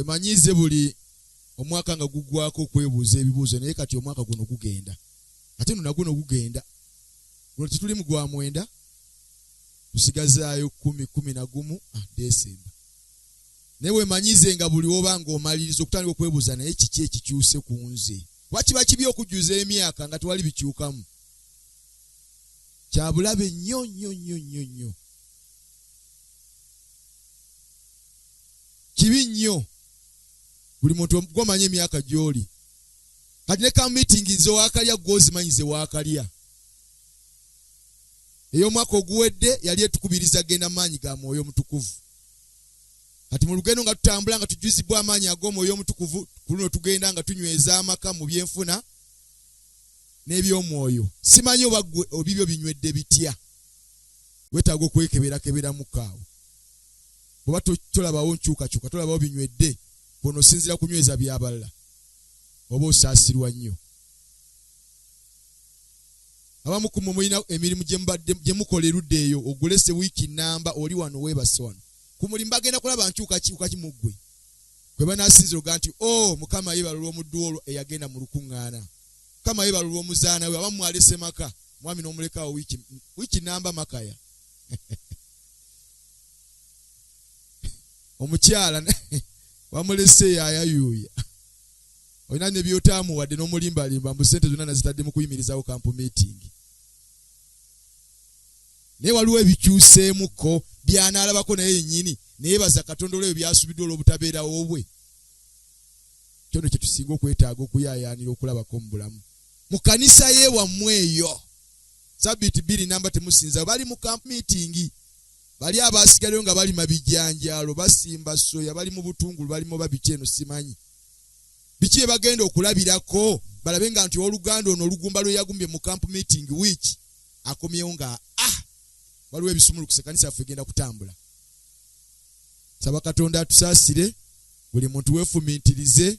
twemanyize buli omwaka nga gugwako okwebuuza ebibuuzo naye kati omwaka guno gugenda ate nno naguno gugenda guno tetuli mu gwa 9 tusigazaayo 10 Desemba naye wemanyize nga buli oba ng'omaliriza okutandika okwebuuza naye kiki ekikyuse ku nze wakiba kibi okujjuza emyaka nga tewali bikyukamu kyabulabe nnyo kibi nnyo buli muntu gwomanya emyaka gy'oli kati ne ka meeting zo wakalya gwozimanyize wakalya ey'omwaka oguwedde yali etukubiriza genda maanyi ga Mwoyo Mutukuvu kati mu lugendo nga tutambula nga tujjuzibwa amaanyi ag'Omwoyo Mutukuvu kuno tugenda nga tunyweza amaka mu byenfuna n'ebyomwoyo simanyi oba obibyo binywedde bitya wetaaga okwekebera mukaawo oba tolabawo nkyukakyuka tolabawo binywedde bono sinzira kunyweza byabalala oba osaasirwa nnyo abamu ku mulina emirimu gye mukola erudde eyo ogulese wiiki namba oli wano weebase wano ku mulimu bagenda kulaba nkyukakyuka kimuggwe kwe banaasinzira oga nti Mukama yeebalula omuddu olwo eyagenda mu lukuŋŋaana Mukama yeebalula omuzaana we abamu mwalese maka mwami n'omulekaawo wiiki namba makaya omukyala wamulese yayayuuya olina ne byotaamuwadde n'omulimbalimba mbu ssente zonna nazitadde mu kuyimirizawo kampu meeting naye waliwo ebikyuseemuko byanaalabako naye yennyini neyebaza Katonda olw'ebyo byasubiddwa olw'obutabeerawo bwe kyono kye tusinga okwetaaga okuyaayaanira okulabako mu bulamu mu kanisa yeewammwe eyo Sabbiiti 2 namba temusinza bali mu kampu meeting bali abasigaleyo nga bali mabijjanjalo basimba soya bali mu butungulu bali mu babiki eno simanyi biki bagenda okulabirako balabe nga nti oluganda ono olugumba lwe yagumbye mu camp meeting week akomyewo nga waliwo ebisumulukuse kanisa yaffe egenda kutambula saba Katonda atusaasire buli muntu weefumintirize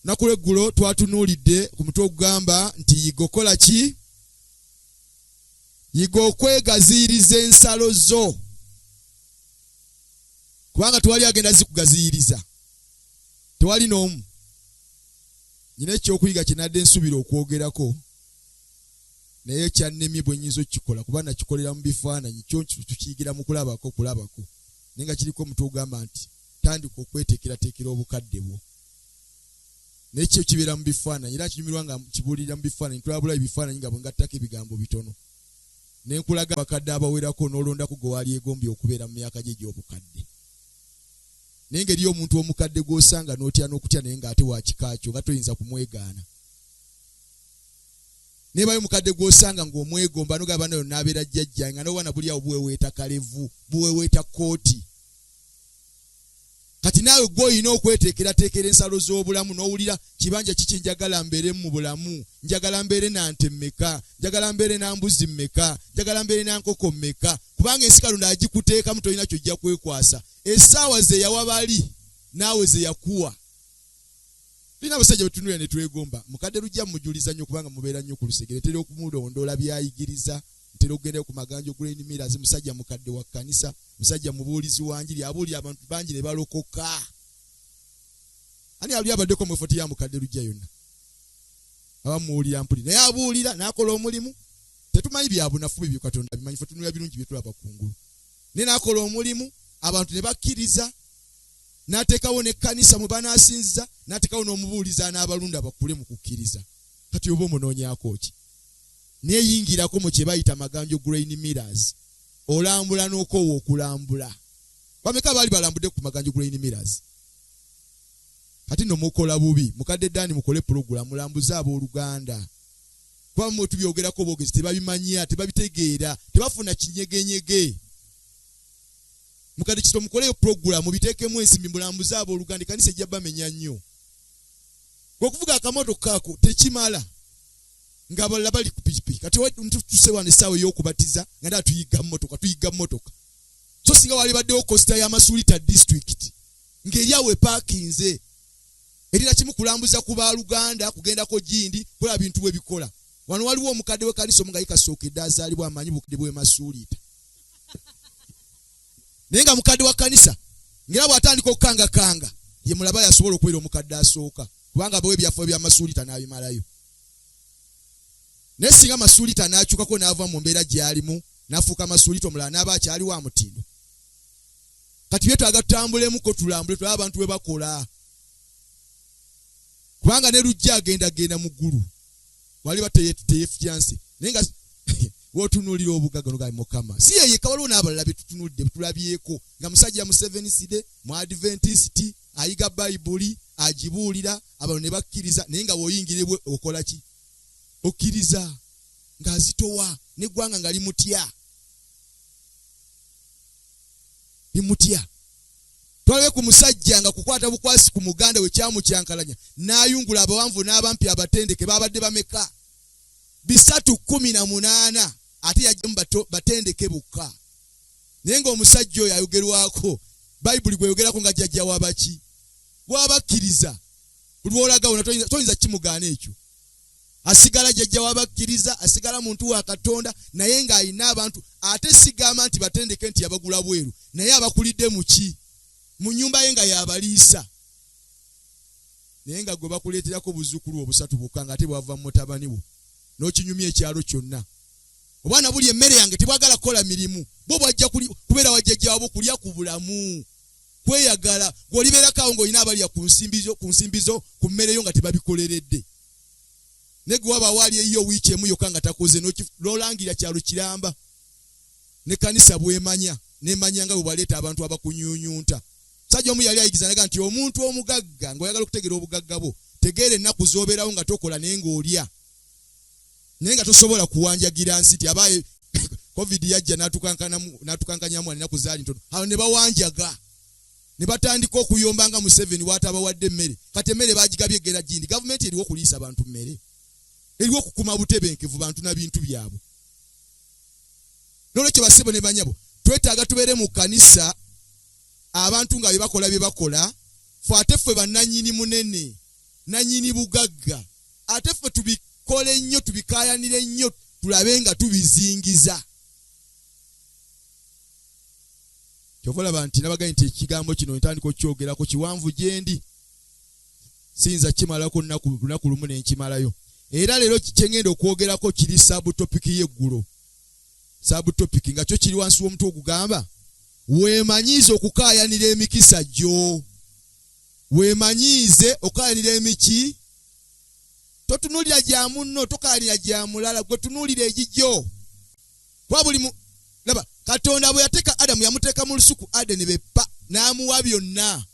nakuleggulo twatunuulidde ku mutwe ogugamba nti yigokola ki yiga okwegaziiriza ensalo zo kubanga tewali agenda zikugaziyiriza tewali n'omu nyina ekyokuyiga kyenadde nsubira okwogerako naye kyannemye bwe nnyinza okukikola kuba nakikolera mu bifaananyi kyo tukiyigira mu kulabako naye nga kiriko omutwe ogamba nti tandika okweteekerateekera obukadde bwo naye kyo kibeera mu bifaananyi era kinyumirwa nga kibuulirira mu bifaananyi tulabula ebifaananyi nga bwe ngattako ebigambo bitono nenkulaga bakadde abawerako n'olondako gwe wali egombye okubeera mu myaka gye egy'obukadde naye ngeri omuntu omukadde gw'osanga n'otya n'okutya naye ng'ate wakikaakyo nga toyinza kumwegaana nebayo mukadde gw'osanga ng'omwegomba nogamba nayo n'abeera jjajja nga n'obwana buli awo buweweeta kalevu buweweeta kooti kati naawe gw'olina okweteekerateekera ensalo z'obulamu n'owulira kibanja kiki njagala mbeere mu bulamu njagala mbeere na nte mmeka njagala mbeere na mbuzi mmeka njagala mbeere na nkoko mmeka kubanga ensi Katonda agikuteekamu tolina kyojja kwekwasa essaawa ze yawa bali naawe ze yakuwa tulina abasajja betunulira ne twegomba mukadde lujja mmujuliza nnyo kubanga mubeera nnyo ku lusegere tera okumulondoola byayigiriza ntera okugendayo ku maganjo Green Millers musajja mukadde wa kkanisa musajja mubuulizi wa njiri abuulira abantu bangi ne balokoka ani ali abaddeko mu effort ya mukadde lujja yonna abamuwulira mpuli naye abuulira n'akola omulimu tetumanyi byabunafu bibyo Katonda bimanyi ffe tunulira birungi bye tulaba kungulu naye n'akola omulimu abantu ne bakkiriza n'ateekawo n'ekkanisa mwe banaasinziza n'ateekawo n'omubuuliza n'abalunda bakule mu kukkiriza kati oba omunoonyaako ki neeyingirako mu kye bayita maganjo Green Millers olambula n'okoowa okulambula bameka baali balambudde ku maganjo Green Millers kati nno mukola bubi mukadde Dani mukole program mulambuza abooluganda kuba mu tubyogerako boogezi tebabimanya tebabitegeera tebafuna kinyegenyege mukadde kito mukoleyo program biteekemu ensimbi mulambuza abooluganda kanisa ejja bamenya nnyo okuvuga akamotoka kako tekimala nga balala bali ku pikipiki kati tusewa n'essaawa ey'okubatiza nga nda tuyiga mmotoka so singa wali baddewo kosita ya Masuliita district ng'eri awo epaakinze erira kimu kulambuza ku baaluganda kugendako gindi kola bintu bwe bikola wano waliwo omukadde w'ekkanisa omu nga yekasookedde azaalibwa amanyi bukadde bwe Masuliita naye nga mukadde wa kkanisa ngera bw'atandika okukangakanga ye mulaba yasobola okubeera omukadde asooka kubanga bwe byafo bya Masuliita n'abimalayo. Naye singa Masuliita n'akyukako n'ava mu mbeera gy'alimu n'afuuka Masuliita omulala n'aba akyali wa mutindo. Kati byetaaga tutambulemuko tulambule tulaba abantu bwe bakola. Kubanga ne lujja agenda mu ggulu. Wali bateyefyanse. Naye nga wotunuulira obugagga n'ogali Mukama. Si ye yekka waliwo n'abalala be tutunulidde tulabyeko nga musajja mu Seventh-day mu Adventist ayiga Bayibuli agibuulira abantu ne bakkiriza naye nga bw'oyingirebwe okola ki? Okkiriza ng'azitowa n'eggwanga nga limutya. Limutya. Twalabe ku musajja nga kukwata bukwasi ku muganda we kyamukyankalanya n'ayungula abawanvu n'abampi abatendeke babadde bameka 318 ate yajjamu batendeke bokka. Naye ng'omusajja oyo ayogerwako Bayibuli gweyogerako nga jjajja wabaki wabakkiriza buli lwolaga wona toyinza kimugaana ekyo. Asigala jjajja wabakkiriza asigala muntu wa Katonda naye ng'ayina abantu ate sigamba nti batendeke nti yabagula bweru naye abakulidde muki mu nyumba ye nga yabaliisa naye nga gwe bakuleeterako buzzukulu obusatu bukka nga ate bwava mu mutabani wo n'okinyumya ekyalo kyonna. Obwana buli emmere yange tebwagala kukola mirimu bo bwajja kubeera wajjajja wabo kulya ku bulamu kweyagala gw'olibeerako ng'olina abalya ku nsimbizo ku mmere yo nga tebabikoleredde. Ne gwe waba waali eyo wiiki emu yokka nga takoze n'olangira kyalo kiramba ne kanisa bw'emanya n'emanya nga bwe bwaleeta abantu abakunyuunyunta. Sajja omu yali ayigiza naga nti omuntu omugagga ng'oyagala okutegeera obugagga bwo tegeera ennaku z'obeerawo nga tokola naye ng'olya naye nga tosobola kuwanjagira nsi ti abaye covid yajja n'atukankanyamu ennaku zaali ntono awo ne bawanjaga ne batandika okuyomba nga Museveni watabawadde emmere. Kati emmere baagigabye eggera gindi gavumenti eriwo okuliisa bantu mmere eriwo okukuma butebenkevu bantu na bintu byabwe. N'olwekyo basebo ne banyabo twetaaga tubeere mu kanisa abantu nga bye bakola ffe ate ffe bannannyini munene nannyini bugagga ate ffe tubikole nnyo tubikaayanire nnyo tulabe nga tubizingiza. Kyova olaba nti nabagaye nti ekigambo kino ntandika okyogerako kiwanvu gye ndi siyinza kimalako lunaku lumu nenkimalayo. Era leero kyengenda okwogerako kiri subtopic y'eggulo. Subtopic nga kyo kiri wansi w'omutwe ogugamba weemanyiize okukaayanira emikisa gyo. Weemanyiize okukaayanira emiki totunuulira gya munno tokaayanira gya mulala gwe tunuulira egijjo. Kwa buli laba Katonda bwe yateeka Adamu yamuteeka mu lusuku Adeni beppa n'amuwa byonna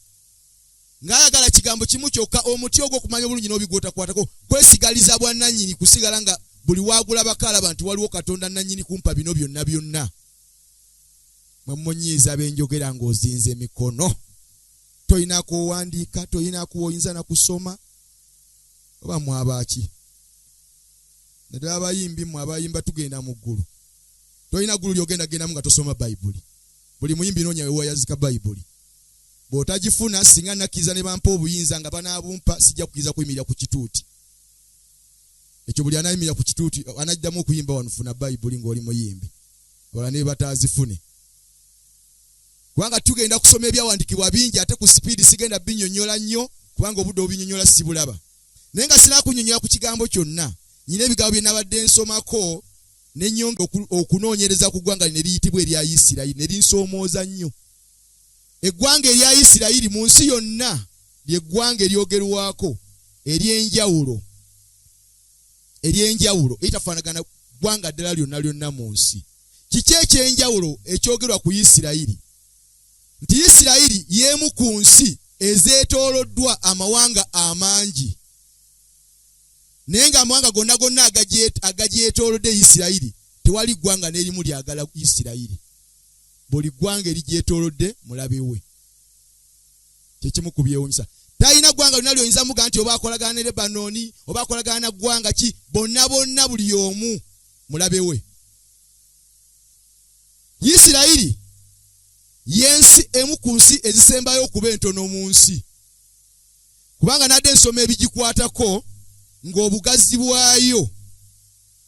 ng'ayagala kigambo kimu kyokka omuti ogw'okumanya obulungi n'obigwotakwatako kwesigaliza bwannannyini kusigala nga buli waagula bakalaba nti waliwo Katonda nannyini kumpa bino byonna byonna. Mwemunyiiza benjogera ng'ozinze emikono toyina kuwandiika toyina kuwoyinza na kusoma oba mwabaki naddala abayimbi mwe abayimba tugenda mu ggulu toyina ggulu ly'ogendagendamu nga tosoma Bayibuli. Buli muyimbi noonya we wayazika Bayibuli. Bw'otagifuna singa nakkiriza ne bampa obuyinza nga banaabumpa sijja kukkiriza kuyimirira ku kituuti ekyo. Buli anayimirira ku kituuti anajjamu okuyimba wanufuna Bayibuli ng'oli muyimbi abalala ne bataazifune. Kubanga tugenda kusoma ebyawandiikibwa bingi ate ku sipiidi sigenda binnyonnyola nnyo kubanga obudde obinyonnyola sibulaba. Naye nga sinaakunnyonnyola ku kigambo kyonna nyina ebigambo bye nabadde nsomako n'ennyonga okunoonyereza ku ggwanga ne liyitibwa erya Isirayiri ne linsoomooza nnyo. Eggwanga erya Isirayiri mu nsi yonna ly'eggwanga eryogerwako ery'enjawulo eritafaanagana ggwanga ddala lyonna mu nsi. Kiki ekyenjawulo ekyogerwa ku Isirayiri? Nti Isirayiri y'emu ku nsi ezeetooloddwa amawanga amangi naye ng'amawanga gonna agagyetoolodde Isirayiri tewali ggwanga n'erimu lyagala Isirayiri. Buli ggwanga erigyetoolodde mulabe we. Kyekimu ku byewuunyisa. Talina ggwanga lyonna ly'oyinza muga nti oba akolagana ne Lebanoni oba akolagana na ggwanga ki bonna buli omu mulabe we. Isirayiri yensi emu ku nsi ezisembayo okuba entono mu nsi kubanga nadde ensoma ebigikwatako ng'obugazi bwayo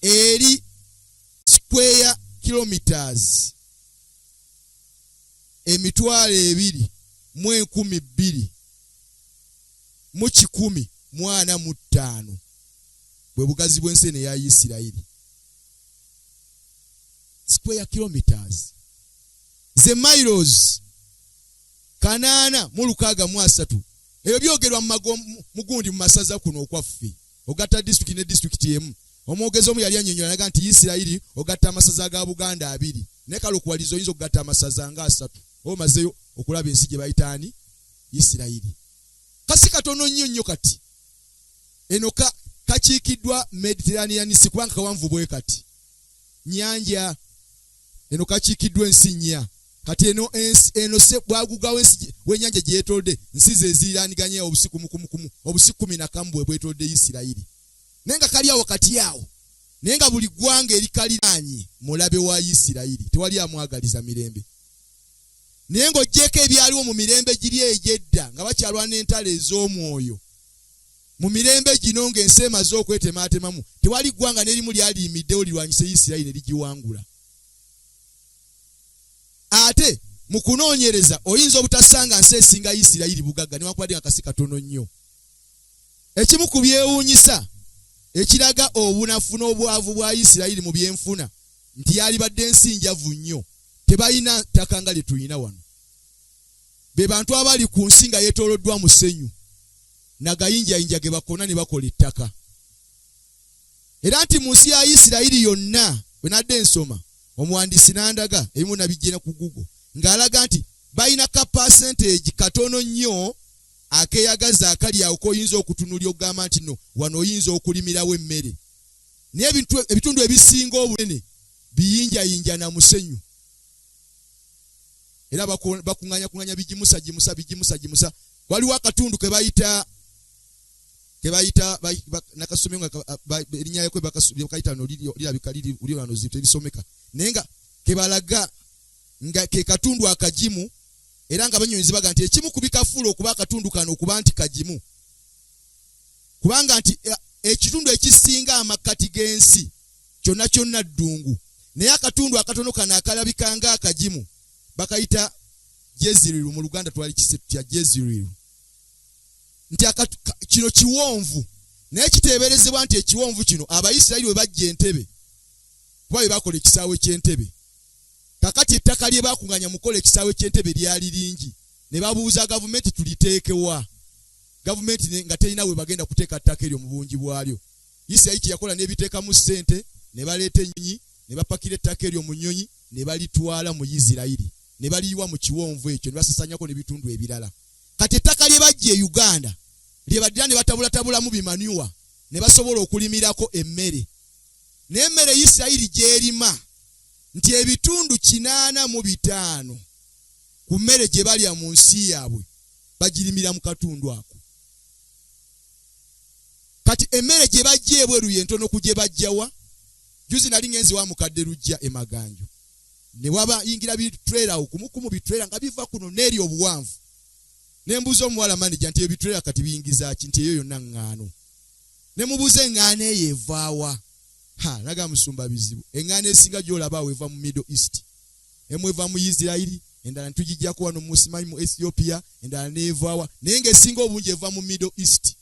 eri square kilometers 2,200 mu 145 bwe bugazi bw'ensi ya Isirayiri. Square kilometers. Ze miles 863. Ebyo byogerwa mu gundi mu masaza kuno okwaffe. Ogatta district ne district emu. Omwogezi omu yali annyonnyola naga nti Isirayiri ogatta amasaza ga Buganda 2. Ne kalokuwalizo oyinza okugatta amasaza nga 3. Omazeyo okulaba ensi gye bayitaani Isirayiri. Kasi katono nnyo kati. Eno kakiikiddwa Mediterranean Sea kubanga kawanvu bwe kati. Nyanja eno kakiikiddwa ensi nnya. Kati eno se bwagugawo ensi w'ennyanja gye yeetolodde nsi ze ziriraniganya obusiku obusiku 10 bwetolodde Isirayiri. Nenga kali awo kati awo. Nenga buli gwanga erikaliranye mulabe wa Isirayiri. Tewali amwagaliza mirembe. Naye ng'oggyeko ebyaliwo mu mirembe giri egyedda nga bakyalwana entalo ez'omwoyo. Mu mirembe gino ng'ensi emaze okwetematemamu tewali ggwanga n'erimu lyaliimiddewo lirwanyise Isirayiri ne ligiwangula. Ate mu kunoonyereza oyinza obutasanga nsi esinga Isirayiri bugagga newankubadde nga kasi katono nnyo. Ekimu ku byewuunyisa ekiraga obunafu n'obwavu bwa Isirayiri mu byenfuna nti yalibadde ensi njavu nnyo. Tebalina ttaka nga lye tulina wano. Be bantu abali ku nsi nga yeetooloddwa musenyu nagayinjayinja ge bakona ne bakola ettaka. Era nti mu nsi ya Isirayiri yonna bwe nadde ensoma omuwandiisi n'andaga ebimu nabijjena ku Google ng'alaga nti balina ka percentage katono nnyo akeeyagaza akali awo koyinza okutunulya okugamba nti no wano oyinza okulimirawo emmere. Naye ebitundu ebisinga obunene biyinjayinja na musenyu. Era bakuŋŋanya bigimusa. Waliwo akatundu ke bayita nakasomye erinnya yakwe bakayita no lirabika liri wano zito erisomeka. Naye nga kebalaga nga ke katundu akagimu era nga banyonyezi baga nti ekimu kubikafuula okuba akatundu kano okuba nti kagimu. Kubanga nti ekitundu ekisinga amakati g'ensi kyonna ddungu. Naye akatundu akatono kano akalabika nga akagimu bakayita Jeziriru mu Luganda twali kisitya Jeziriru. Nti kino kiwonvu. Naye kiteeberezebwa nti ekiwonvu kino Abayisirayiri we bajja Entebbe kuba bakola ekisaawe ky'Entebbe. Kakati ettaka lye bakuŋŋanya mukola ekisaawe ky'Entebbe lyali lingi. Ne babuuza gavumenti tuliteekewa. Gavumenti nga terina we bagenda kuteeka ttaka eryo mu bungi bwalyo. Isirayiri yakola n'ebiteekamu ssente ne baleeta ennyonyi ne bapakira ettaka eryo mu nnyonyi ne balitwala mu Isirayiri. Ne baliyiwa mu kiwonvu ekyo ne basasanyako n'ebitundu ebirala. Kati ettaka lye bajja e Uganda lye badira ne batabulatabulamu bimanyuwa ne basobola okulimirako emmere. N'emmere Isirayiri gy'erima nti ebitundu 85 ku mmere gye balya mu nsi yaabwe bagirimira mu katundu ako. Kati emmere gye bajja ebweru yentono ku gye bajjawa. Juzi nali ngenzi wa mukadde lujja emaganjo. Ne waba yingira bitrailer okumukumu bitrailer nga biva kuno n'eri obuwanvu. Ne mbuzo omuwala manager nti ebitrailer kati biyingiza ki nti eyo yonna ŋŋaano. Ne mubuze eŋŋaano eyo evaawa. Naga musumba bizibu. Eŋŋaano esinga gy'olaba awo eva mu Middle East. Emu eva mu Isirayiri, endala ntugijjako wano mu Simanyi mu Ethiopia, endala n'evaawa. Naye ng'esinga obungi eva mu Middle East.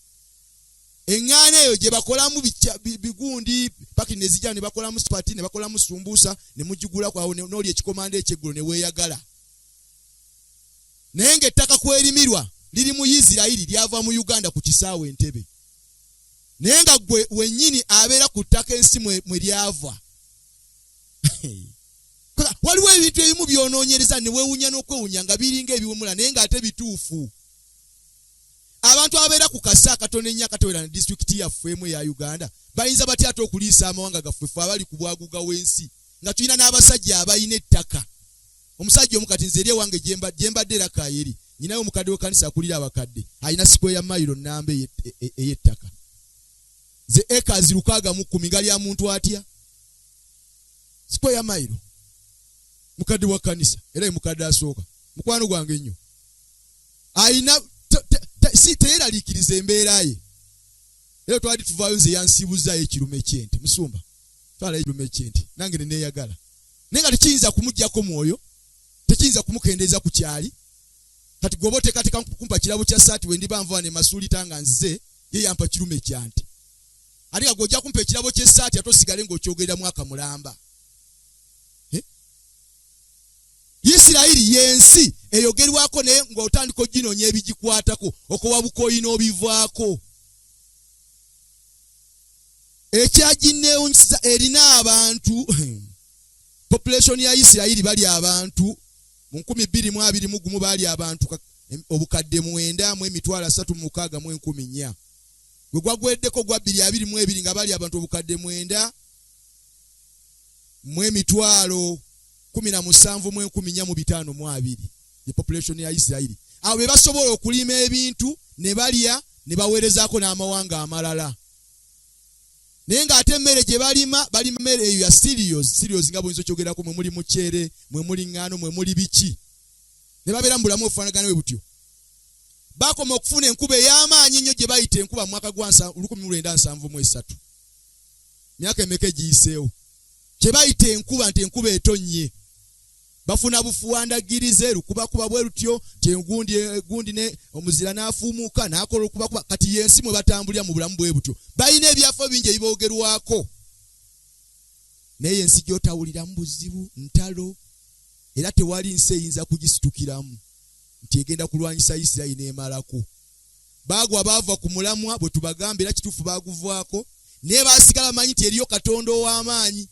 Eŋŋaano eyo gye bakolamu bigundi paki ne zijja ne bakolamu sipati ne bakolamu sumbuusa ne mugigula kwawo n'oli ekikomanda ekyeggulo ne weeyagala. Naye ng'ettaka kwerimirwa liri mu Isirayiri lyava mu Uganda ku kisaawe Entebbe. Naye nga gwe wennyini abeera ku ttaka ensi mwe lyava. Waliwo ebintu ebimu byonoonyereza ne weewunya n'okwewunya nga biringa ebiwemula naye ng'ate bituufu. Abantu abeera ku kasa akatono ennyo akatewera ne disitulikiti yaffe emu eya Uganda bayinza batya ate okuliisa amawanga gaffe ffe abali ku bwaguga w'ensi nga tulina n'abasajja abalina ettaka. Omusajja omu kati nze eri ewange gye mbadde era Kaayeri nyinayo omukadde w'ekkanisa akulira abakadde alina sikwe ya mayiro nnamba ey'ettaka. Ze ekazi 610 nga lya muntu atya? Sikwe ya mayiro. Mukadde wa kkanisa era ye mukadde asooka mukwano gwange ennyo. Alina si teeraliikiriza embeera ye. Era twali tuvaayo nze yansiibuzaayo ekirume ky'ente. Musumba twala ekirume ky'ente nange ne neeyagala. Naye nga tekiyinza kumuggyako mwoyo, tekiyinza kumukendeeza ku kyali. kati gobote katika kumpa kirabo kya saati we ndibanva ne Masuliita nga nze ye yampa kirume kyante ali agojja kumpa kirabo kya saati atosigale ng'okyogera mwaka mulamba. Isirayiri yensi eyogerwako ne ng'otandika ginoonya ebigikwatako okuwabukoyi n'obivaako. Ekyaginneewunyisa erina abantu population ya Isirayiri bali abantu mu 2021 bali abantu obukadde 9 mu emitwalo 3 mu 114. Gwe gwagweddeko gwa 2022 nga bali abantu obukadde 9 mu emitwalo 17 mu 145 the population ya Isirayiri. Abo be basobola okulima ebintu ne balya ne baweerezaako n'amawanga amalala. Naye ng'ate emmere gye balima mmere eyo ya serious nga bwinza okyogerako mwe muli muceere mwe muli ngano mwe muli biki ne babeera mu bulamu obufaanagana bwe butyo. Bakoma okufuna enkuba ey'amaanyi ennyo gye bayita enkuba mu mwaka gwa 1973. Myaka emeka egiyiseewo kye bayita enkuba nti enkuba etonnye. Bafuna bufuwandagirize lukubakuba bwe lutyo gundi ne omuzira n'afuumuuka n'akola okubakuba kati yensi mwe batambulira mu bulamu bwe butyo. Balina ebyafo bingi ebiboogerwako naye ensi gy'otawuliramu buzibu ntalo era tewali nsi eyinza kugisitukiramu nti egenda kulwanyisa Isirayiri n'emalako. Baagwa baava ku mulamwa bwe tubagambe era kituufu baaguvaako naye baasigala manyi nti eriyo Katonda ow'amaanyi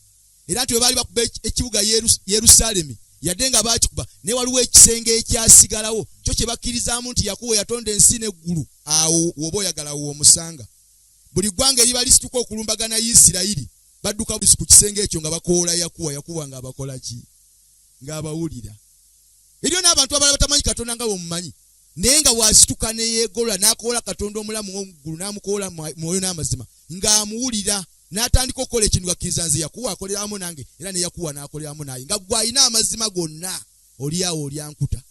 era nti bwe baali bakuba ekibuga Yerusaalemi yadde nga baakikuba naye waliwo ekisenge ekyasigalawo kyo kye bakkirizaamu nti Yakobo yatonda ensi n'eggulu. Awo woba oyagala w'omusanga. Buli ggwanga eriba lisituka okulumbagana Isirayiri badduka ku kisenge ekyo nga bakoola Yakuwa nga abakola ki? Ng'abawulira. Eriyo n'abantu abalala batamanyi Katonda nga bw'omumanyi naye nga wasituka ne yeegola n'akoola Katonda omulamu w'omuggulu n'amukoola mwoyo n'amazima ng'amuwulira n'atandika okukola ekintu gakkiriza nze Yakuwa akoleramu nange era ne Yakuwa n'akoleramu naye nga gwe alina amazima gonna oliawo olyankuta.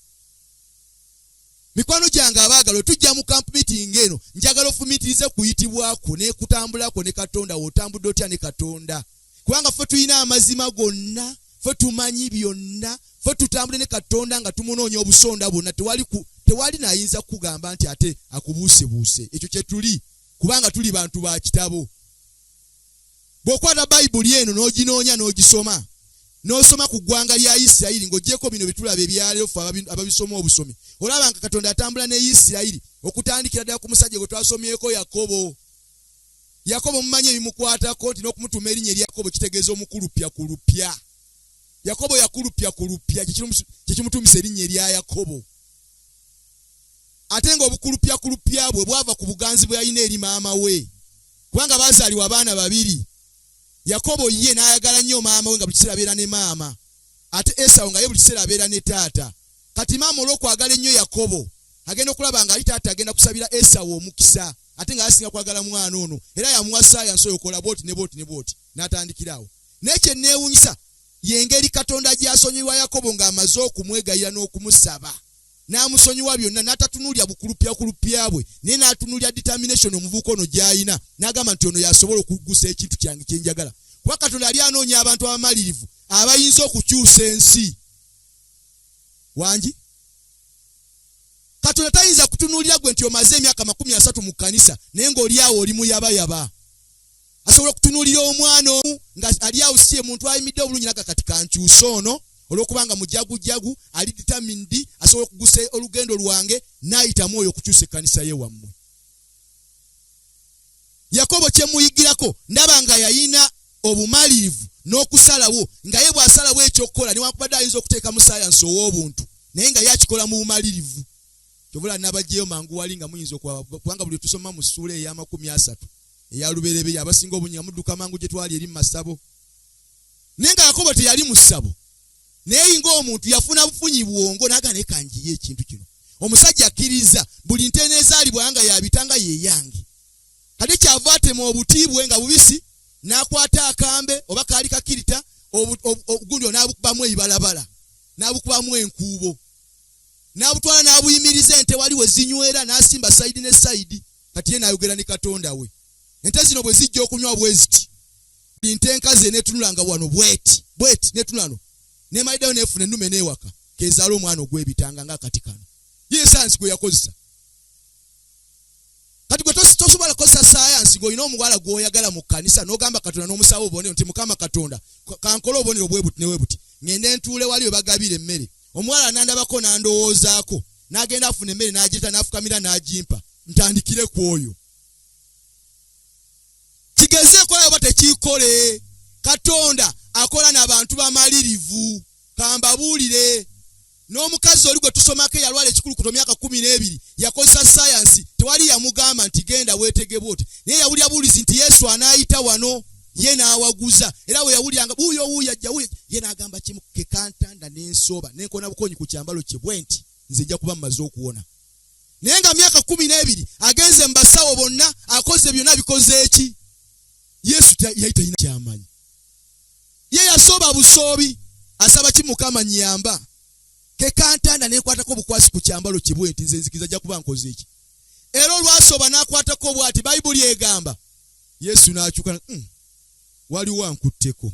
Mikwano gyange abaagalo tujja mu camp meeting eno njagala ofumitirize kuyitibwako ne kutambulako ne Katonda w'otambudde otya ne Katonda kubanga ffe tulina amazima gonna ffe tumanyi byonna ffe tutambule ne Katonda nga tumunoonya obusonda bwonna tewali nayinza kugamba nti ate akubuusebuuse. Ekyo kye tuli kubanga tuli bantu ba kitabo. Bw'okwata Bayibuli eno n'oginoonya n'ogisoma n'osoma ku ggwanga lya Isirayiri ng'oggyeko bino bitulaba ebyaleero ffe ababisoma obusomi olaba nga Katonda atambula ne Isirayiri okutandikira ddala ku musajja gwe twasomyeko Yakobo mumanyi ebimukwatako nti n'okumutuma erinnya erya Yakobo kitegeeza omukulupya ku lupya. Yakobo yakulupya ku lupya kye kimutumisa erinnya erya Yakobo. Ate ng'obukulupya ku lupya bwe bwava ku buganzi bwe yalina eri maama we kubanga baazaalibwa abaana babiri. Yakobo ye n'ayagala nnyo maama we nga buli kiseera abeera ne maama ate Esawu nga ye buli kiseera abeera ne taata. Kati maama olw'okwagala ennyo Yakobo agenda okulaba nga ali taata agenda kusabira Esawu omukisa ate nga asinga kwagala mwana ono era yamuwa saayansi oyokola booti ne booti ne booti n'atandikirawo. Naye kye neewunyisa y'engeri Katonda gy'asonyiwa Yakobo ng'amaze okumwegayira n'okumusaba n'amusonyiwa byonna n'atatunuulya bukulupya bwe naye n'atunuulya determination omuvubuka ono gy'alina n'agamba nti ono yasobola okuggusa ekintu kyange kye njagala kuba Katonda yali anoonya abantu abamalirivu abayinza okukyusa ensi. Wangi Katonda tayinza kutunuulira gwe nti omaze emyaka 30 mu kkanisa naye ng'oli awo oli muyabayaba. Asobola okutunuulira omwana omu nga ali awo si ye muntu ayimidde obulungi naga kati kankyusa ono olw'okubanga mujagujagu ali determined asobola okugusa olugendo lwange n'ayitamu oyo okukyusa ekkanisa ye wammwe. Yakobo kye muyigirako ndaba nga yayina obumalirivu n'okusalawo nga ye bw'asalawo ekyokukola newankubadde ayinza okuteekamu saayansi ow'obuntu naye nga yakikola mu bumalirivu. Kyobula n'abajjeyo mangu wali nga muyinza kubanga buli tusoma mu ssuula eya30 eya lubereberye abasinga obunyi mudduka mangu gye twali eri mu masabo. Naye nga Yakobo teyali mu ssabo naye ng'omuntu yafuna bufunyi bwongo n'aga naye kanjiye ekintu kino. Omusajja akkiriza buli nte n'ezaalibwa nga yabitanga ye yange. Kati kyava atema obuti bwe nga bubisi n'akwata akambe oba kaali kakirita ogundi n'abukubamu ebibalabala n'abukubamu enkuubo n'abutwala n'abuyimiriza ente wali we zinywera n'asimba sayidi ne sayidi. Kati ye n'ayogera ne Katonda we. Ente zino bwe zijja okunywa bwe ziti nte enkazi n'etunulanga wano bweti n'etunulano n'emaliddayo n'efuna ennume n'ewaka kezaala omwana ogw'ebitanga ng'akati kano. ye science gwe yakozesa kati gwe tosobola kukozesa science ng'olina omuwala gw'oyagala mu kkanisa n'ogamba Katonda n'omusaba obonero nti Mukama Katonda kankola obonero bwe buti ne bwe buti ngende ntuule wali we bagabira emmere omuwala nandabako nandowoozaako n'agenda afuna emmere n'agita n'afukamira n'agimpa ntandikire ku oyo kigezeeko oba tekikole Katonda akola n'abantu bamalirivu kambabuulire n'omukazi oli gwe tusomako yalwala ekikulukuto myaka 12 yakozesa science tewali yamugamba nti genda weetegebwe oti naye yawulira buulizi nti Yesu anaayita wano ye n'awaguza era we yawuliranga buuyo ajja ye n'agamba kimu ke kantanda n'ensoba n'enkona bukonyi ku kyambalo kye bwe nti nze nja kuba mmaze okuwona naye nga myaka 12 agenze mu basawo bonna akoze byonna bikoze eki Yesu yayita ina kyamanyi ye yasoba busoobi asaba ki Mukama nyamba ke kantanda n'ekwatako bukwasi ku kyambalo kye bwe nti nze nzikiza ajja kuba nkoze eki era olwasoba n'akwatako bw'ati Bayibuli egamba Yesu n'akyuka waliwo ankutteko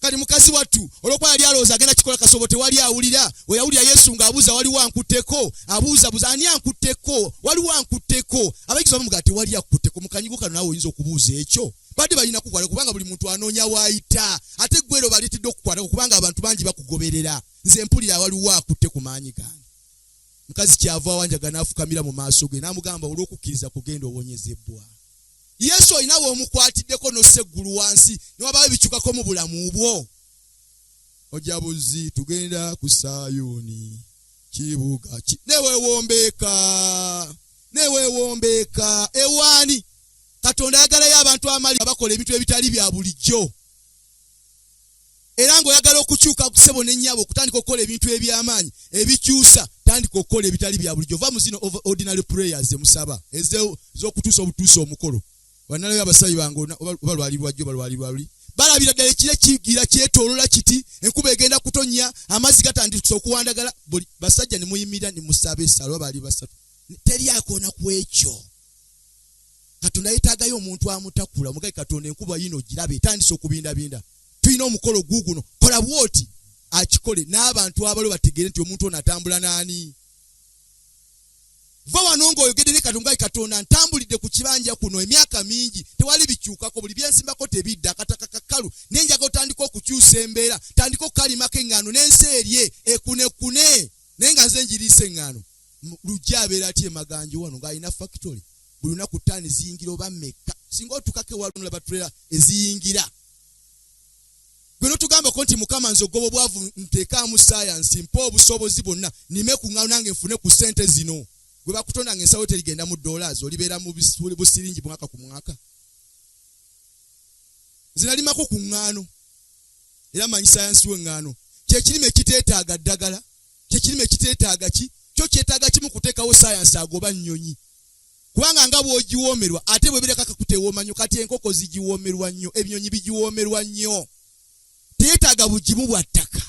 kati mukazi wattu olwokuba yali alowooza agenda kikola kasobo tewali awulira we yawulira Yesu ng'abuuza waliwo ankutteko abuuza ani ankutteko waliwo ankutteko abayigizi bamugaa tewali akutteko mukanyigo kano naawe oyinza okubuuza ekyo badde balina kukwata kubanga buli muntu anoonya waayita ate gwero baleetedde okukwatako kubanga abantu bangi bakugoberera nze mpulira waliwo akutte ku maanyi gange mukazi kyava awanjaga n'afukamira mu maaso ge n'amugamba olw'okukkiriza kugenda obonyezebbwa Yesu oyinawe omukwatiddeko n'ossa eggulu wansi niwabaawo ebikyukako mu bulamu bwo ojabuzi tugenda ku Sayuni kibuga neweewombeeka ewaani Katonda ayagalayo abantu amali abakola ebintu ebitali bya bulijjo era ng'oyagala okukyuka kusebo n'ennyabo okutandika okukola ebintu eby'amaanyi ebikyusa tandika okukola ebitali bya bulijjo va mu zino ordinary prayers emusaba ez'okutuusa obutuusa omukolo wanalayo abasayi bange balwalirwajjo balwalirwali balabira ddala ekire kigira kyetoolola kiti enkuba egenda kutonnya amazzi gatandika okuwandagala buli basajja ne muyimira ne musaba essalo bali basatu teri akoona ku ekyo Katonda yeetaagayo omuntu amutakula mugaye Katonda enkuba yino girabe etandise okubindabinda tulina omukolo guguno kola bwoti akikole n'abantu abalo bategeere nti omuntu ono atambula n'ani va wano ng'oyogedde ne Katonda ntambulidde ku kibanja kuno emyaka mingi tewali bikyukako buli byensimbako tebidda akataka kakalu nenjaga otandika okukyusa embeera tandika okukalimako eŋŋaano n'ensi erye ekunekune naye nga nze njiriisa eŋŋaano lujja abeera ati emaganjo wano ng'alina factory buli lunaku ttaani ziyingira oba mmeka singa otukako ewalunula batulera eziyingira gwe n'otugambako nti Mukama nze ogoba obwavu nteekaamu science mpa obusobozi bwonna nime ku ŋŋaano nange nfune ku ssente zino gwe bakutonda ng'ensawo terigenda mu dollars olibeera mu busiringi mwaka ku mwaka nze nalimako ku ŋŋaano era manyi science w'eŋŋaano kyekirime ekiteetaaga ddagala kyekirime ekiteetaaga ki kyo kyetaaga kimu kuteekawo science agoba nnyonyi kubanga nga bw'ogiwoomerwa ate bw'ebeereka kakuteewooma nnyo kati enkoko zigiwoomerwa nnyo ebinyonyi bigiwoomerwa nnyo teetaaga bugimu bwa ttaka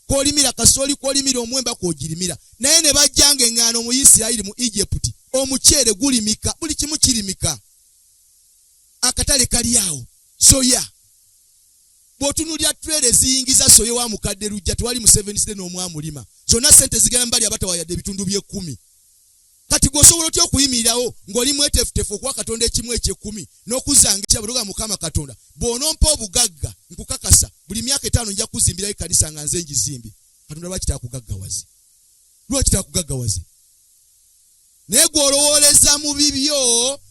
k'olimira kasooli k'olimira omwemba kw'ogirimira naye ne bajjanga eŋŋaano mu Isirayiri mu Egypt omuceere gulimika buli kimu kirimika akatale kali awo soya bw'otunulira trade eziyingiza soya wa mukadde lujja tewali Museveni n'omwamulima zonna ssente zigenda mbali abatawayadde ebitundu by'ekkumi kati gwosobola otya okuyimirirawo ng'oli mwetefutefu okuwa Katonda ekimu eky'ekkumi n'okuzanga ekyabuloga Mukama Katonda bw'onompa obugagga nkukakasa buli myaka 5 nja kuzimbirayo ekkanisa nga nze ngizimbye Katonda lwaki taakugaggawaze naye gw'olowooleza mu bibyo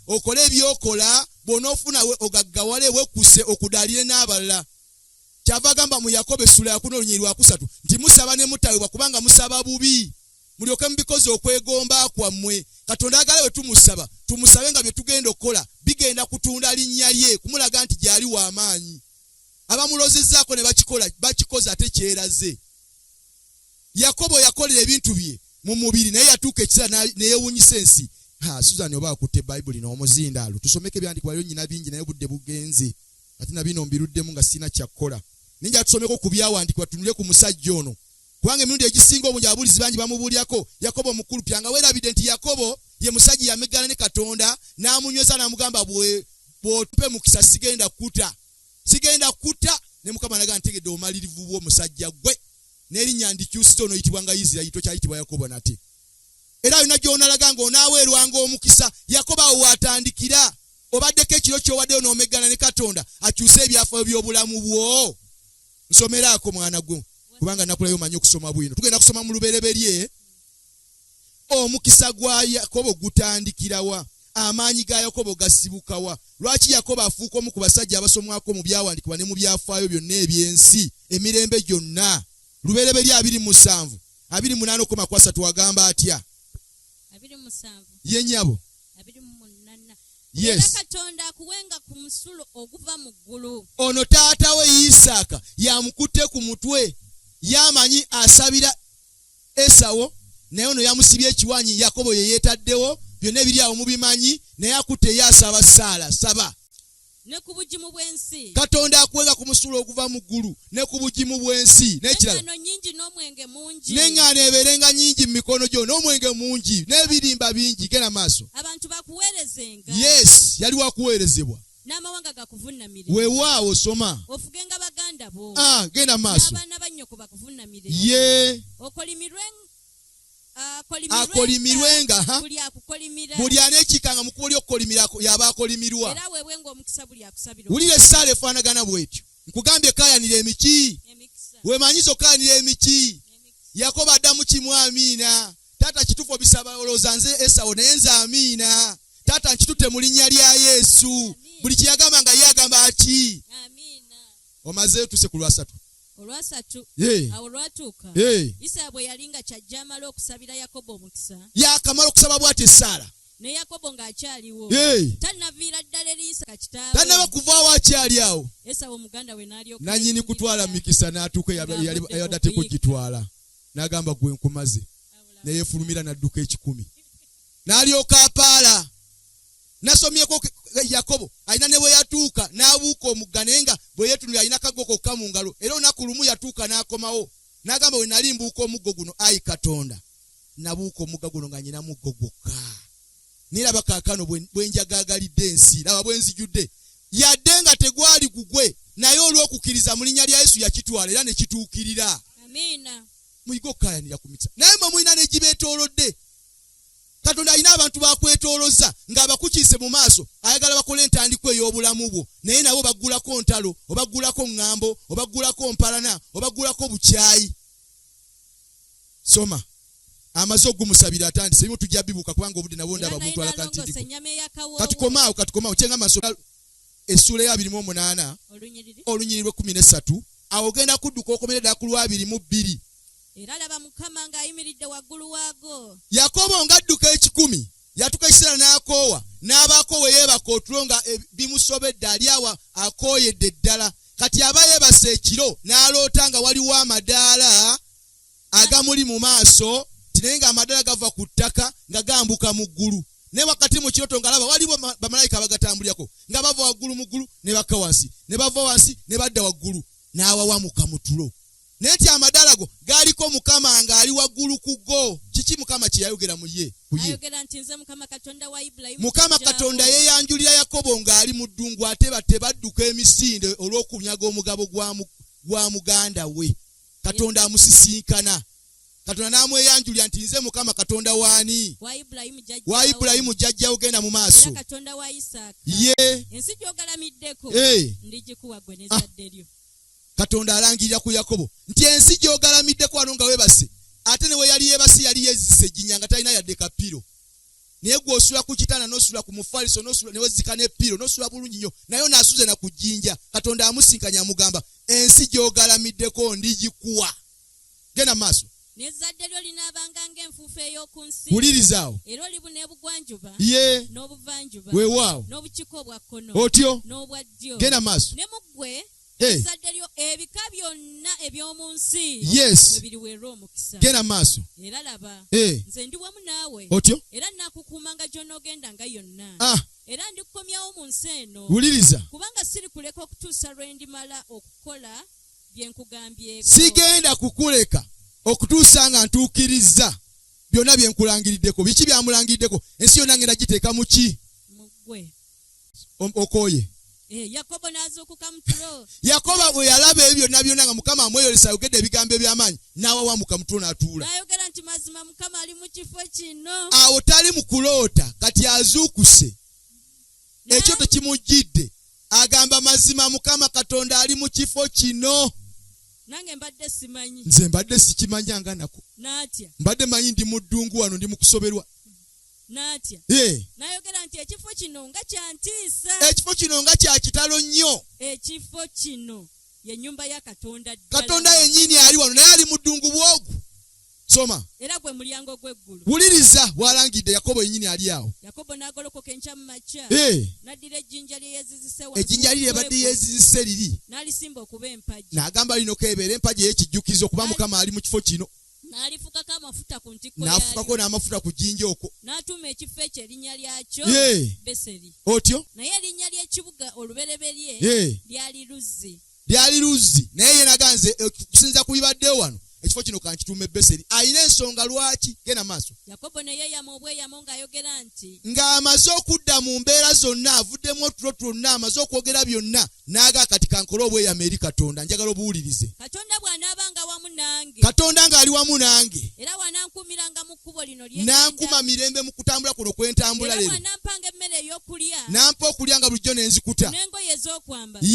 okole ebyokola bw'onoofuna ogaggawale wekkuse okudaalire n'abalala kyava agamba mu Yakobo essula 4:3 nti musaba ne mutawebwa kubanga musaba bubi mulyoke mubikoze okwegomba kwammwe Katonda agala we tumusabe nga bye tugenda okukola bigenda kutunda linnya lye kumulaga nti gyali w'amaanyi abamulozezzaako ne bakikoza ate kyeraze Yakobo yakolera ebintu bye mu mubiri naye yatuuka ekiseera neyeewuunyisa ensi Susan oba akutte Bayibuli n'omuzindaalo tusomeke ebyandikwa lyo nnyina bingi naye budde bugenze ate na bino mbiruddemu nga sina kyakkola ninja tusomeko ku byawandikwa tunule ku musajja ono kubanga emirundi egisinga obungi ababuulizi bangi bamubuulyako Yakobo mukulu pyanga weerabidde nti Yakobo ye musajja yamegana ne Katonda n'amunyweza n'amugamba bw'otupe mukisa sigenda kuta ne Mukama naga ntegedde omalirivu bw'omusajja gwe n'erinnya ndikyusita ono yitibwanga Isirayiri tokyayitibwa Yakobo nate. Era yonna gy'onalaga ng'onaaweerwanga omukisa Yakobo awo watandikira. Obaddeko ekiro ky'owaddeyo n'omeggana ne Katonda akyuse ebyafaayo by'obulamu bwo. Nsomeraako mwana gwe kubanga nakulayo manyi okusoma bwino. Tugenda kusoma mu Lubereberye. Omukisa gwa Yakobo gutandikirawa? Amaanyi ga Yakobo gasibukawa? Lwaki Yakobo afuuka omu ku basajja abasomwako mu byawandiikibwa ne mu byafaayo byonna eby'ensi emirembe gyonna? Lubereberye 27 28:3 wagamba atya? 27 ye nnyabo 28. Yes. Era Katonda akuwenga ku musulo oguva mu ggulu. Ono taata we Isaaka yamukutte ku mutwe, yamanyi asabira Esawo, naye ono yamusibye ekiwanyi Yakobo ye yeetaddewo, byonna ebiri awo mubimanyi, naye akutte yasaba Saala saba. Ne ku bugimu bw'ensi. Katonda akuwenga ku musulo oguva mu ggulu ne ku bugimu bw'ensi. N'ekirala N'engano nnyingi n'omwenge mungi. n'eŋŋaano ebeerenga nnyingi mu mikono gyo n'omwenge mungi n'ebirimba bingi. Genda maaso. Abantu bakuweerezenga. Yes, yali wakuweerezebwa. N'amawanga gakuvunnamire. Weewaawo soma. Ofugenga baganda bo. Genda maaso. N'abaana bannyoko bakuvunnamire. Ye akolimirwenga buli akukolimira. buli aneekikanga mu kubo ly'okukolimira yaba akolimirwa. Era weewenga omukisa buli akusabira. Wulira essaala efaanagana bw'etyo. Nkugambye kaayanira emiki. Emikisa. Weemanyiza okaayanira emiki. Yakobo addamu kimu amiina. Taata kituufu obisaba olowooza nze Esawo naye nze amiina. Taata nkitutte mu linnya lya Yesu. Buli kye yagamba nga ye agamba aki? Amiina. Omazeeyo tuse ku Lwasatu. Olwasatu. Awo lwatuuka. Isaaya bwe yali nga kyajja amala okusabira Yakobo omukisa. Yakamala okusaba bw'ati Saala. Ne Yakobo ng'akyaliwo. Tannaviira ddala eri Isaaka kitaawe. Tannaba kuvaawo akyali awo. Esawo muganda we n'alyoka. Nannyini kutwala mikisa n'atuuka eyali addako gitwala. N'agamba gwe nkumaze. Ne yeefulumira n'adduka 10. N'alyoka apaala. Nasomyeko Yakobo alina ne bwe yatuuka n'abuuka omugga naye nga bwe yeetunula alina akaggo kokka mu ngalo. Era olunaku lumu yatuuka n'akomawo. N'agamba we nali mbuuka omuggo guno ayi Katonda. Nabuuka omugga guno nga nyina muggo gwokka. Niraba kaakano bwe njagaagalidde ensi. Laba bwe nzijudde. Yadde nga tegwali gugwe naye olw'okukkiriza mu linnya lya Yesu yakitwala era ne kituukirira. Amiina. Muyiga okukaayanira ku mikisa. Naye mwe mulina n'egibeetoolodde. Katonda alina abantu bakwetooloza ng'abakukiise mu maaso ayagala bakole entandikwa ey'obulamu bwo naye nabo baggulako ntalo obaggulako ŋŋambo obaggulako mpalana obaggulako bukyayi. Soma amaze okumusabira atandise ebyo tujja bibuka kubanga obudde nabo ndaba buntu alaka nti katukomaawo kyenga maaso essula ya 28 olunyiriri 13 awo genda kudduka okomere ddala ku 22. Era laba Mukama ng'ayimiridde waggulu waago. Yakobo ng'adduka 10 yatuuka ekiseera n'akoowa n'abaako we yeebaka otulo nga bimusobedde ali awo akooyedde ddala. Kati aba yeebase ekiro n'aloota nga waliwo amadaala agamuli mu maaso naye ng'amadaala gava ku ttaka nga gambuka mu ggulu. Ne wakati mu kiroto ng'alaba waliwo bamalayika bagatambulirako nga bava waggulu mu ggulu ne bakka wansi ne bava wansi ne badda waggulu n'awawamuka mu tulo. Naye nti amadaala go gaaliko Mukama ng'ali waggulu ku go. Kiki Mukama kye yayogera mu ye? Ayogera nti nze Mukama Katonda wa Ibulayimu. Mukama Katonda yeeyanjulira Yakobo ng'ali mu ddungu ate badduka emisinde olw'okunyaga omugabo gwa muganda we. Katonda amusisinkana. Katonda n'amweyanjulira nti nze Mukama Katonda waani? Wa Ibulayimu jjajjawo genda mu maaso. Era Katonda wa Isaaka. Ye. Ensi gy'ogalamiddeko ndigikuwa ggwe n'ezzadde lyo. Katonda alangirira ku Yakobo nti ensi gy'ogalamiddeko wano nga weebase ate ne we yali yeebase yali yeezise ejjinya nga talina yadde kapiro. Naye gwe osula ku kitanda n'osula ku mufaliso n'osula ne wezzika n'eppiro n'osula bulungi nnyo naye n'asuze na ku jjinja. Katonda amusinkanya amugamba ensi gy'ogalamiddeko ndigikuwa. Genda mu maaso. N'ezzadde lyo linaabanga ng'enfuufu ey'oku nsi. Wulirizaawo. Era olibu n'ebugwanjuba. Ye. N'obuvanjuba. Weewaawo. N'obukiiko obwa kkono. Otyo. N'obwa ddyo. Genda maaso. Ne mu ggwe. Hey. Ezzadde lyo ebika byonna eby'omu nsi. Yes. Mwe biriweerwa omukisa. Genda maaso. Era laba. Nze ndi wamu naawe. Otyo. Era naakukuumanga gy'onoogendanga yonna. Era ndikukomyawo mu nsi eno. Wuliriza. Kubanga siri kuleka okutuusa lwe ndimala okukola bye nkugambyeko. Sigenda kukuleka okutuusa nga ntuukiriza byonna bye nkulangiriddeko. Biki byamulangiriddeko? Ensi yonna ngenda giteeka mu ki? Mu ggwe. Okooye. Yakobo n'azuukuka mu tulo. Yakobo bwe yalaba ebyo byonna nga Mukama amweyolesa ayogedde ebigambo eby'amaanyi n'awawamuka mu tulo n'atuula. N'ayogera nti mazima Mukama ali mu kifo kino. Awo tali mu kuloota kati azuukuse. Ekyo tekimujjidde. Agamba mazima Mukama Katonda ali mu kifo kino. Nange mbadde simanyi. Nze mbadde sikimanyanga nako. N'atya. Mbadde manyi ndi mu ddungu wano ndi mu kusoberwa. N'atya. N'ayogera nti ekifo kino nga kyantiisa. Ekifo kino nga kya kitalo nnyo. Ekifo kino ye nnyumba ya Katonda ddala. Katonda yennyini ali wano naye ali mu ddungu bwogu. Soma. Era gwe mulyango gw'eggulu. Wuliriza bw'alangidde Yakobo yennyini ali awo. Yakobo n'agolokoka enkya mu makya. N'addira ejjinja lye yeezizise wansi. Ejjinja lye badde yeezizise liri. N'alisimba okuba empagi. N'agamba lino keebeera empagi ey'ekijjukizo okuba Mukama ali mu kifo kino. N'alifukako amafuta ku ntikko yaalyo. N'afukako n'amafuta ku jjinja okwo. N'atuuma ekifo ekyo erinnya lyakyo Beseri. Otyo? Naye erinnya ly'ekibuga olubereberye lyali Luzzi. Lyali Luzzi. Naye ye naganze okusinza ku bibaddeyo wano. Ekifo kino kankituume Beseri. Ayina ensonga lwaki? Genda maaso. Yakobo ne yeeyama obweyamo ng'ayogera nti. Ng'amaze okudda mu mbeera zonna avuddemu otulo twonna amaze okwogera byonna n'aga kati kankole obweyamo eri Katonda njagala obuwulirize. Katonda bw'anaabanga wamu nange. Katonda ng'ali wamu nange. Era bw'anankuumiranga mu kkubo lino lye. N'ankuma mirembe mu kutambula kuno kwe ntambula leero. Era bw'anampanga emmere ey'okulya. N'ampa okulya nga bulijjo ne nzikuta. N'engoye ez'okwambala.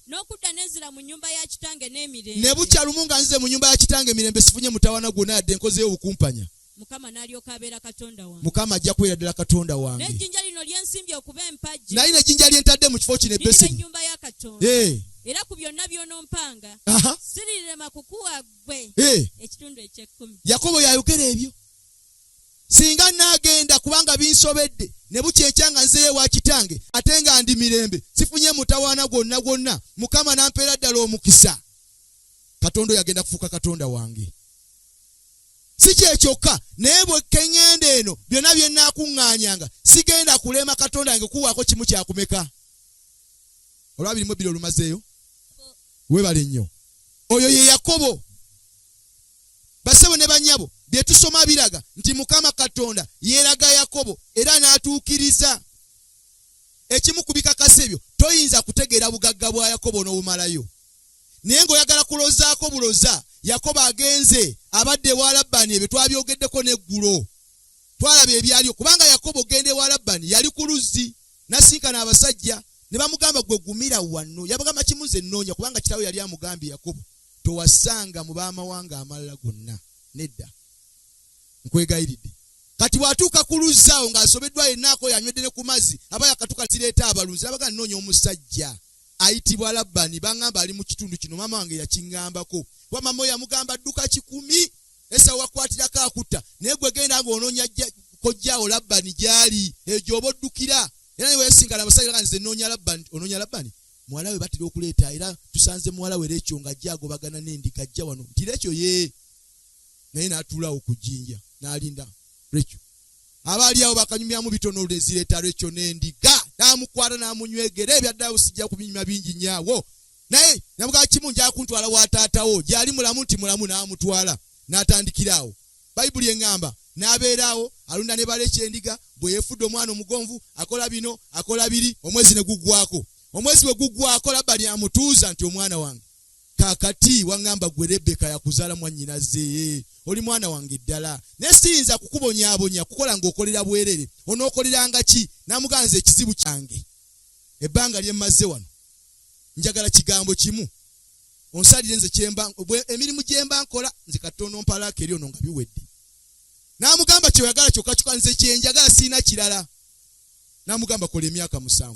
N'okudda n'enzira mu nnyumba ya kitange n'emirembe. Ne bukya lumu nga nzize mu nnyumba ya kitange emirembe sifunye mutawana gwonna yadde enkozeyo obukumpanya. Mukama n'alyoka abeera Katonda wange. Mukama ajja kubeera ddala Katonda wange. N'ejjinja lino lye nsimbye okuba empagi. Naye n'ejjinja lye ntadde mu kifo kino Beseri. Ennyumba ya Katonda. Era ku byonna by'onompanga sirirema kukuwa ggwe ekitundu eky'ekkumi. Yakobo yayogera ebyo. Singa naagenda kubanga binsobedde ne bukyenkya nga nzeeyo wa kitange ate nga ndi mirembe sifunye mutawaana gwonna Mukama n'ampeera ddala omukisa. Katonda yagenda kufuuka Katonda wange. Si kyekyoka naye bwe keŋŋenda eno byonna bye nnaakuŋŋaanyanga sigenda kulema Katonda wange kuwaako kimu kyakumeka. Olwabiri mu bbiri olumazeeyo. Weebale nnyo. Oyo ye Yakobo. Basebo ne bannyabo bye tusoma biraga nti Mukama Katonda yeeraga Yakobo era n'atuukiriza. Ekimu ku bikakasa ebyo toyinza kutegeera bugagga bwa Yakobo n'obumalayo. Naye ng'oyagala kulozaako buloza Yakobo agenze abadde ewa Labbaani ebyo twabyogeddeko n'eggulo. Twalaba ebyaliyo kubanga Yakobo gende ewa Labbaani yali ku Luzzi n'asinkana abasajja ne bamugamba gwe gumira wano. Yabagamba kimuze nnoonya kubanga kitaawe yali amugambye Yakobo towasanga mu baamawanga amalala gonna. Nedda. Nkwegayiridde. Kati bw'atuuka ku Luzzi awo ng'asobeddwa yennaako yanywedde ne ku mazzi aba yakatuka zireeta abalunzi abaga nnoonya omusajja ayitibwa Labbaani bangamba ali mu kitundu kino maama wange yakiŋŋambako. Kuba maama we yamugamba dduka 10 Esawu wakwatirako akutta naye gwe genda ng'onoonya kojjaawo Labbaani gy'ali egyo oba oddukira. Era ne weesinkana abasajja nga nze nnoonya Labbaani. Onoonya Labbaani? Muwala we batera okuleeta era tusanze muwala we Leekyo ng'ajja agobagana n'endiga ajja wano nti Leekyo ye. Naye n'atuulawo ku jjinja n'alinda Leekyo. Abaali awo bakanyumyamu bitono zireeta Leekyo n'endiga n'amukwata n'amunywegera ebyaddawo sijja kubinyuma bingi nnyawo. Naye namugaa kimu nja kuntwala wa taatawo gy'ali mulamu nti mulamu n'amutwala n'atandikirawo. Bayibuli eŋŋamba n'abeeraawo alunda ne Leekyo endiga bwe yeefudde omwana omugonvu akola bino akola biri omwezi ne guggwako. Omwezi bwe guggwako Labbaani amutuuza nti omwana wange kaakati waŋŋamba gwe Lebeka yakuzaala mwannyinaze oli mwana wange ddala naye siyinza kukubonyaabonya kukola ng'okolera bwerere onookoleranga ki? N'amuganza ekizibu kyange ebbanga lye mmaze wano njagala kigambo kimu onsalire nze emirimu gye mba nkola nze Katonda ompalaako eri ono nga biwedde. N'amugamba kyoyagala kyokka nze kyenjagala siina kirala. N'amugamba kola emyaka 7.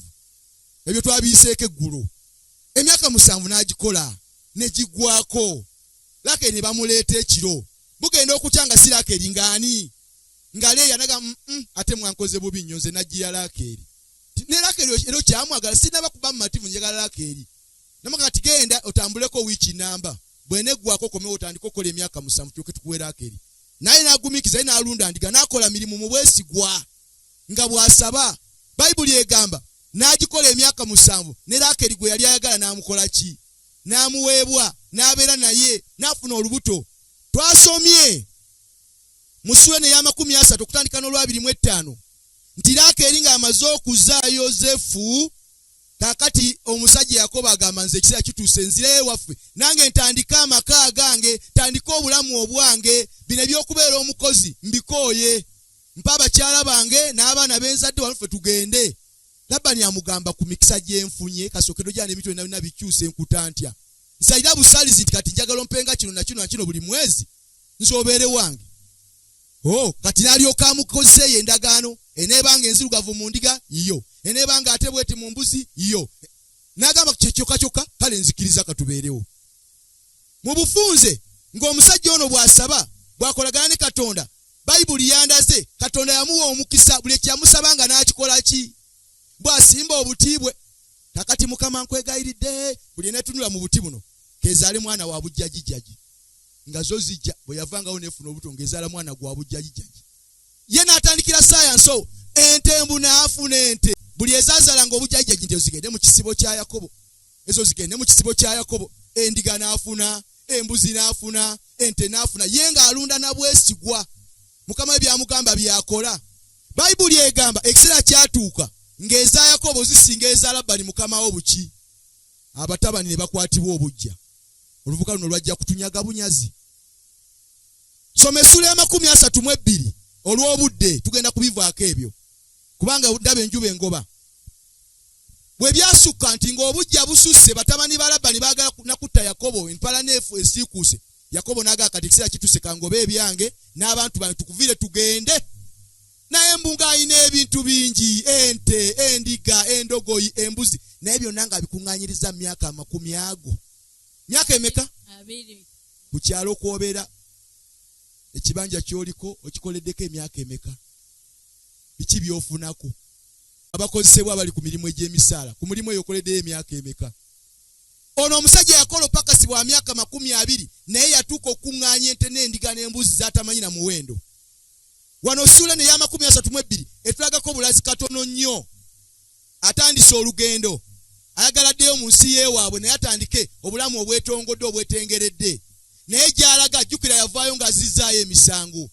Ebyo twabiyiseeko eggulo. Emyaka 7 n'agikola ne giggwako. Lake ne bamuleeta ekiro. Bugenda okutya nga si Lake ng'ani? Nga Leeya naga ate mwankoze bubi nnyo nze nagira Lake. Ne Lake ero kyamwagala sinaba kuba mumativu njagala Lake. Namuga kati genda otambuleko wiiki namba. Bweneggwako komewo otandika okukola emyaka 7 tuke tukuwe Lake. Naye n'agumikiza n'alunda ndiga n'akola mirimu mu bwesigwa nga bw'asaba. Bayibuli egamba n'agikola emyaka 7 ne Lake gwe yali ayagala n'amukola ki? N'amuweebwa n'abeera naye n'afuna olubuto. Twasomye mu Ssuula ya 30 okutandika n'olwa 25 nti Lake ng'amaze okuzaa Yozefu kakati omusajja Yakobo agamba nze ekiseera kituuse nzire ewaffe nange ntandika amaka gange tandika obulamu obwange bino ebyokubeera omukozi mbikooye mpa abakyala bange n'abaana benzadde wano ffe tugende. Labani amugamba ku mikisa gyenfunye kasookero gyane ebintu byonna bikyuse enkuta ntya nsayira busalizi nti kati njagala ompenga kino na kino na kino buli mwezi nsobeere wange. Kati n'alyoka amukozeeyo endagaano eneebanga enzirugavu mu ndiga yo eneebanga ate bweti mu mbuzi yo n'agamba kyokka kale nzikiriza katubeerewo. Mu bufunze ng'omusajja ono bw'asaba bw'akolagana ne Katonda Bayibuli yandaze Katonda yamuwa omukisa buli ekyamusabanga n'akikola ki bw'asimba obutiibwe. Kakati Mukama nkwegayiridde buli enetunula mu buti buno kezaale mwana wa bujjajijjaji nga zo zijja bwe yavangawo nefuna obuto ng'ezaala mwana gwa bujjajijjaji. Ye n'atandikira sayanso entembu n'afuna ente buli ezaazaalanga obujjajijjaji nti zigende mu kisibo kya Yakobo ezo zigende mu kisibo kya Yakobo. Endiga n'afuna embuzi n'afuna ente n'afuna ye ng'alunda na bwesigwa Mukama byamugamba byakola. Bayibuli egamba ekiseera kyatuuka ng'eza Yakobo zisinga eza Labani mukama wo buki abatabani ne bakwatibwa obujja oluvuga luno lwajja kutunyaga bunyazi. Soma essula ya 32 olw'obudde tugenda kubivaako ebyo kubanga ndaba enjuba engoba bwe byasukka nti ng'obujja bususse batabani ba Labani baagala nakutta Yakobo empala neefu esiikuuse. Yakobo n'agamba kati ekiseera kituse kangobe ebyange n'abantu bange tukuviire tugende. Naye embunga alina ebintu bingi ente endiga endogoyi embuzi naye byonna nga bikuŋŋaanyiriza myaka 40 myaka emeka 2 ku kyalo kwobeera ekibanja kyoliko okikoleddeko emyaka emeka biki byofunako abakozesebwa bali ku mirimu egy'emisaala ku mulimu eyo okoleddeyo emyaka emeka. Ono omusajja yakola opakasi bwa myaka 20 naye yatuuka okuŋŋaanya ente n'endiga n'embuzi z'atamanyi na muwendo. Wano sula ne ya 32 etulagako bulazi katono nnyo. Atandise olugendo ayagala ddeyo mu nsi yeewaabwe naye atandike obulamu obwetongodde obwetengeredde naye gy'alaga ajjukira yavaayo ng'azizzaayo emisango.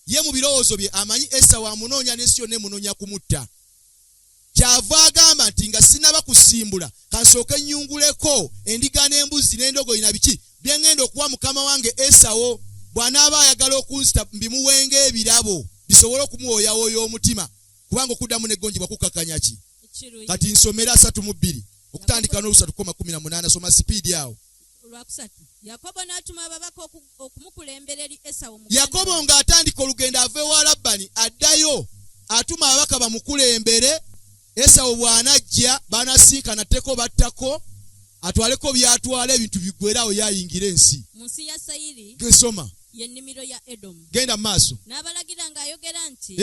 Ye mu birowoozo bye amanyi Esawu amunoonya n'ensi yonna emunoonya kumutta. Kyava agamba nti nga sinaba kusimbula kansooke nnyunguleko endiga n'embuzi n'endogoyi na biki bye ŋŋenda okuwa mukama wange Esawu bw'anaaba ayagala okunzita mbimuwenga ebirabo bisobole okumuwooyawooya omutima kubanga okuddamu n'eggonjebwa kukakanya ki. Kati nsomera 32 okutandika n'3:18 soma sipiidi awo. Yakobo n'atuma ababaka okumukulembera eri Esawu. Yakobo ng'atandika olugendo ave wa Labani addayo atuma ababaka bamukulembere. Esawu bw'anajja banasinkana tteko battako atwaleko byatwala ebintu biggwerawo yayingira ensi. Mu nsi ya Sayiri. Gesoma. Yennimiro ya Edomu. Genda maaso. N'abalagira ng'ayogera nti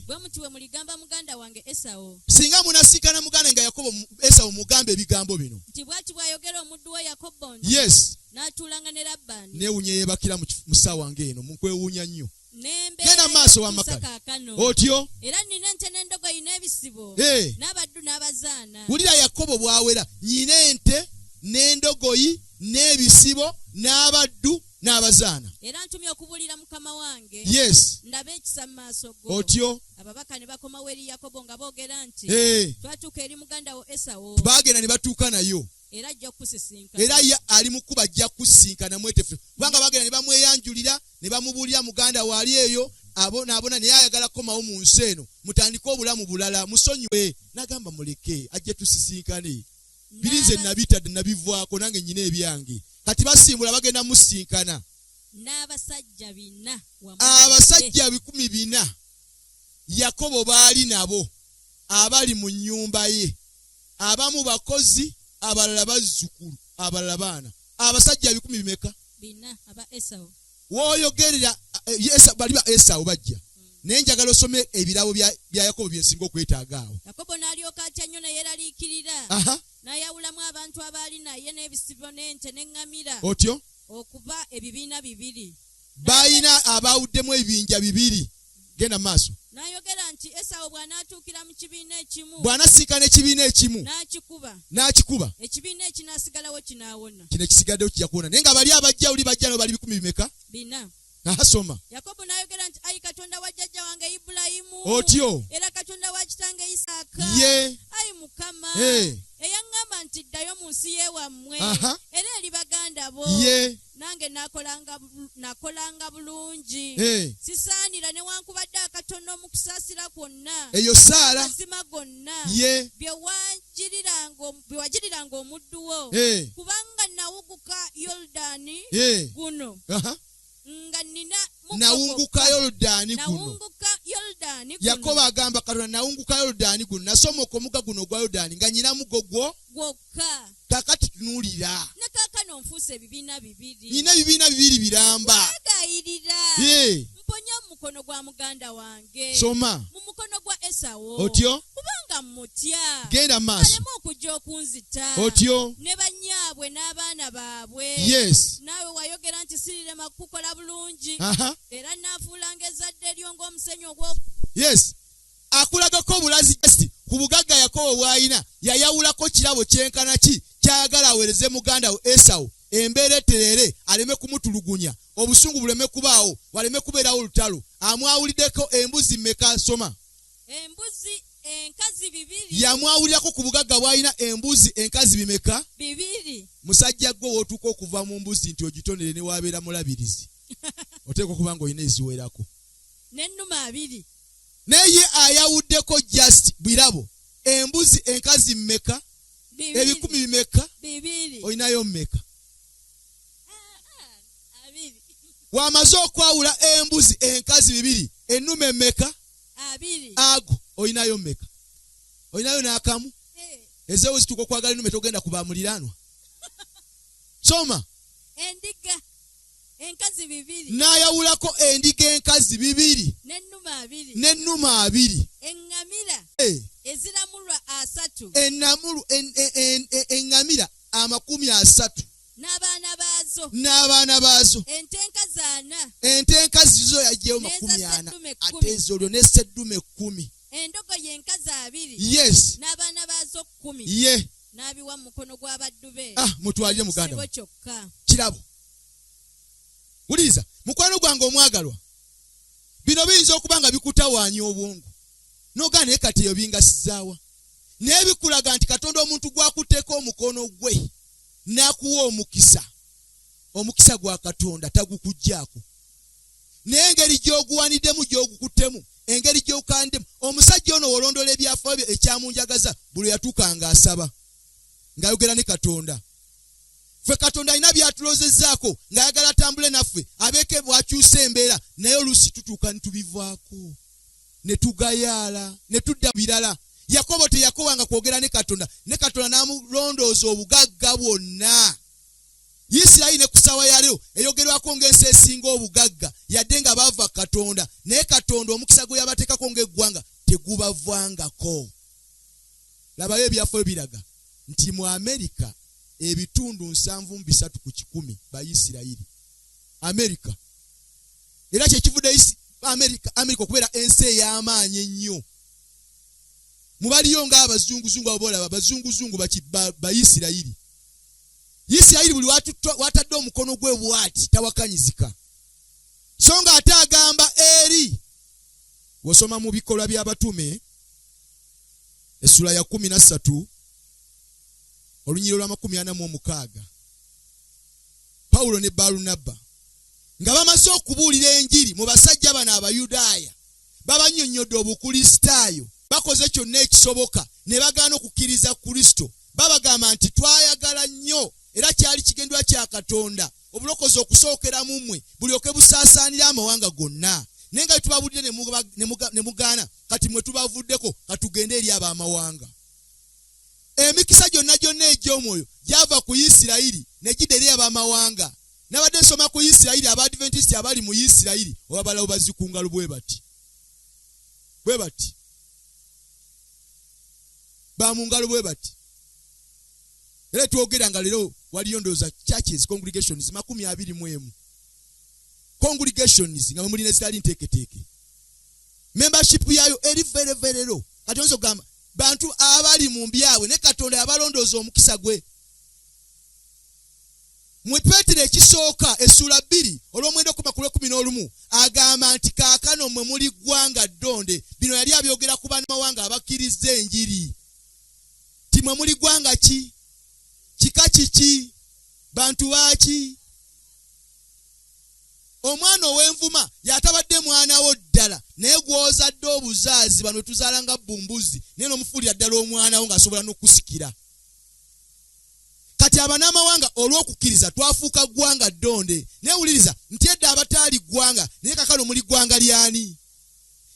bwe muti we muligamba muganda wange Esawu. Singa munasinkana muganda nga Yakobo Esawu mugambe ebigambo bino. Nti bw'ati bw'ayogera omuddu we Yakobo nti. Yes. N'atuulanga ne Labani. Neewunya yeebakira mu ssaawa ng'eno munkwewuunya nnyo. Genda maaso w'amakala. Otyo. Era nnina ente n'endogoyi n'ebisibo. N'abaddu n'abazaana. Wulira Yakobo bw'awera nyina ente n'endogoyi n'ebisibo n'abaddu n'abazaana. Era ntumye okubuulira mukama wange. Yes. Ndabe ekisa mu maaso go. Otyo. Ababaka ne bakomawo eri Yakobo nga boogera nti. Twatuuka eri muganda wo Esawu. Baagenda ne batuuka nayo. Era ajja kusisinkana. Era ali mu kkuba ajja kusinkana mwetefu. Kubanga bagenda ne bamweyanjulira ne bamubuulira muganda waali eyo abona naye ayagala komawo mu nsi eno mutandike obulamu bulala musonyiwe. N'agamba muleke ajje tusisinkane. Birinze nabitadde nabivaako nange nyina ebyange. Kati basimbula bagenda musinkana. N'abasajja 4 abasajja 400 Yakobo baali nabo abali mu nnyumba ye. Abamu bakozi abalala bazzukulu abalala baana. Abasajja 100 bimeka? 4 aba Esawu. Wooyogerera bali ba Esawu bajja. Naye njagala osome ebirabo bya Yakobo byensinga okwetaaga awo. Yakobo n'alyoka atya nnyo naye yeraliikirira. N'ayawulamu abantu abaali naye n'ebisibo n'ente n'eŋŋamira. Otyo? Okuba ebibiina 2. Bayina abawuddemu ebibinja 2. Genda maaso. N'ayogera nti Esawu bw'anaatuukira mu kibiina ekimu. Bw'anasinkana ekibiina ekimu. N'akikuba. Ekibiina ekinaasigalawo kinaawona. Kino ekisigaddewo kijja kuwona. Naye nga bali abajja oli bajja no bali 10 bimeka? 4. Soma. Yakobo n'ayogera nti ayi Katonda wa jjajja wange Ibulayimu. Otyo. Era Katonda wa kitange Isaaka. Ye. Ayi Mukama. kuddayo mu nsi y'ewammwe era eri baganda bo nange nakolanga bulungi sisaanira newankubadde akatono mu kusaasira kwonna eyo Saara mazima gonna bye wajiriranga omuddu wo kubanga nawuguka Yoludaani guno nga nina nawunguka Yoludaani guno. Yakobo agamba Katonda nawunguka Yoludaani guno, nasomoka omugga guno ogwa Yoludaani nga nyina mugo gwokka. Kakati tunuulira ne kaakano nfuuse ebibiina bibiri, nina ebibiina bibiri biramba. Mponya mu mukono gwa muganda wange, soma mu mukono gwa Esawo, otyo kubanga mutya genda maaso aleme okujja okunzita, otyo ne banyaabwe n'abaana baabwe. Yes, naawe wayogera nti sirirema kukola bulungi era naafuulanga ezzadde lyo ng'omusenyu ogwo. Yes, akulagako obulazi ku bugagga Yakobo bw'alina, yayawulako kirabo kyenkana ki kyayagala aweereze muganda we Esawu, embeera etterere aleme kumutulugunya, obusungu buleme kubaawo, waleme kubeerawo olutalo. Amwawuliddeko embuzi mmeka? Soma. Embuzi enkazi bibiri. Yamwawulirako ku bugagga bw'alina embuzi enkazi bimeka? Bibiri. Musajja gwe wootuuka okuva mu mbuzi nti ogitonere ne wabeera mulabirizi oteeka okuba nga olina eziwerako n'ennuma abiri. Naye ayawuddeko just birabo embuzi enkazi mmeka? Ebikumi bimeka? Bibiri. Olinayo mmeka? Abiri. Wamaze okwawula embuzi enkazi bibiri, ennume mmeka? Abiri. Ago olinayo mmeka? Olinayo n'akamu? Ezeewo zituuka okwagala ennume togenda kuba muliraanwa. Soma. Endiga enkazi bibiri. N'ayawulako endiga enkazi bibiri n'ennuma abiri. N'ennuma abiri. Eŋŋamira eziramulwa 3. Eŋŋamira 30. N'abaana baazo. Ente enkazi 4. Ente enkazi zo yaggyeyo 40. Ate ezo olyo n'esseddume 10. Endogoyi enkazi 2. Yes. N'abaana baazo 10. Ye. N'abiwa mu mukono gw'abaddu be. Mutwalire muganda we. Kyokka. Kirabo. Wuliriza, mukwano gwange omwagalwa, bino biyinza okuba nga bikutawaanya obwongo. Nogaana naye kati eyo bingasizaawa. Naye bikulaga nti Katonda omuntu gwakuteeka omukono gwe n'akuwa omukisa. Omukisa gwa Katonda tagukuggyako. Naye engeri gy'oguwaniddemu gy'ogukuttemu, engeri gy'okandiddemu. Omusajja ono olondola ebyafaayo bye ekyamunjagaza buli yatuukanga asaba ng'ayogera ne Katonda. Ffe Katonda alina byatulozezzaako ng'ayagala atambule naffe abeeke bw'akyusa embeera, naye oluusi tutuuka ne tubivaako ne tugayaala ne tudda birala. Yakobo teyakowanga kwogera ne Katonda n'amulondooza obugagga bwonna. Isirayiri ne ku ssaawa ya leero eyogerwako ng'ensi esinga obugagga yadde nga baava Katonda, naye Katonda omukisa gwe yabateekako ng'eggwanga tegubavangako. Labayo ebyafaayo biraga nti mu Amerika ebitundu 73 ku 100 Bayisirayiri. Amerika. Era kyekivudde Amerika okubeera ensi ey'amaanyi ennyo. Mubaliyo ng'abazunguzungu abolaba abazunguzungu Bayisirayiri. Isirayiri buli watadde omukono gwe bw'ati tawakanyizika. So nga ate agamba eri, wosoma mu bikolwa by'abatume essula ya 13 olunyiriro lwa 46, Pawulo ne Balunabba nga bamaze okubuulira enjiri mu basajja bano Abayudaaya, babannyonnyodde obukristaayo, bakoze kyonna ekisoboka ne bagaana okukkiriza Kristo. Babagamba nti twayagala nnyo era kyali kigendwa kya Katonda obulokozi okusookera mu mmwe bulyoke busaasaanira amawanga gonna. Naye nga tubabuulire ne mugaana, kati mwe tubavuddeko katugende eri ab'amawanga. Emikisa gyonna egy'omwoyo gyava ku Isirayiri ne gidda eri ab'amawanga. Nabadde nsoma ku Isirayiri, Abadventist abali mu Isirayiri obabalawo bazikungalo bwe bati ba mu ngalo bwe bati. Era twogera nga leero waliyo ndowooza churches, congregations 21 congregations nga mulina zitali nteeketeeke. Membership yayo eri very low. Kati oyinza okugamba bantu abali mu mbyabwe ne Katonda yabalondooza omukisa gwe. Mu Petero ekisooka essula 2 olw'omwenda 11 agamba nti kaakano mwe muli ggwanga ddonde. Bino yali abyogera ku bannamawanga abakkiriza enjiri. Ti mwe muli ggwanga ki? kika kiki bantu baki omwana ow'envuma yatabadde mwana wo ddala naye gw'ozadde obuzaazi bano tuzaala nga bumbuzi naye n'omufuulira ddala omwana wo ng'asobola n'okusikira kati abanamawanga olw'okukkiriza twafuuka ggwanga ddonde naye wuliriza nti edda abataali ggwanga naye kakano muli ggwanga lyani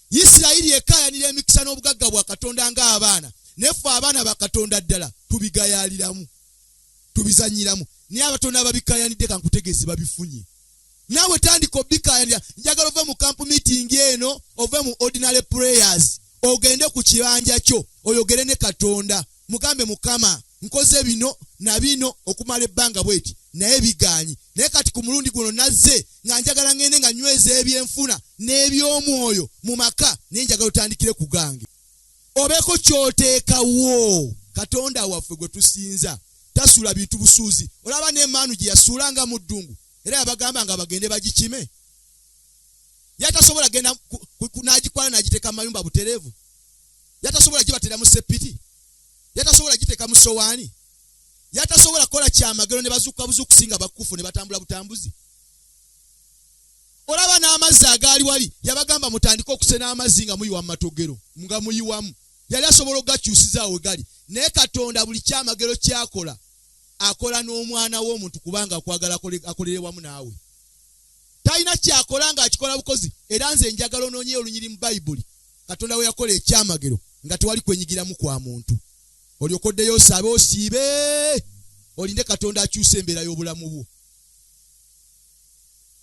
Isirayiri yekaayanira emikisa n'obugagga bwa Katonda ng'abaana naye ffe abaana ba Katonda ddala tubigayaaliramu tubizanyiramu naye abatonda babikaayanidde kankutegeezi babifunye naawe tandika obikaayanira njagala ove mu camp meeting eno ove mu ordinary prayers ogende ku kibanja kyo oyogere ne Katonda mugambe Mukama nkoze bino na bino okumala ebbanga bweti naye biganyi naye kati ku mulundi guno nazze nga njagala ngende nga nyweza ebyenfuna n'ebyomwoyo mu maka naye njagala otandikire ku gange obeeko kyoteekawo Katonda waffe gwe tusinza tasula bintu busuuzi olaba n'emmaanu gye yasuulanga mu ddungu era yabagamba nga bagende bagikime yatasobola genda n'agikwala n'agiteeka mu mayumba butereevu yatasobola gibatera mu sepiti yatasobola giteeka mu sowaani yatasobola kukola kyamagero ne bazuukuka buzuukusi nga bakufu ne batambula butambuzi olaba n'amazzi agaali wali yabagamba mutandike okusena amazzi nga muyiwa mu matogero nga muyiwamu yali asobola okugakyusizaawo we gali naye Katonda buli kyamagero kyakola akola n'omwana w'omuntu kubanga akwagala akolere wamu naawe talina kyakola ng'akikola bukozi era nze njagala onoonye olunyiri mu Bayibuli Katonda we yakola ekyamagero nga tewali kwenyigiramu kwa muntu olyoka oddeyo osabe osiibe olinde Katonda akyusa embeera y'obulamu bwo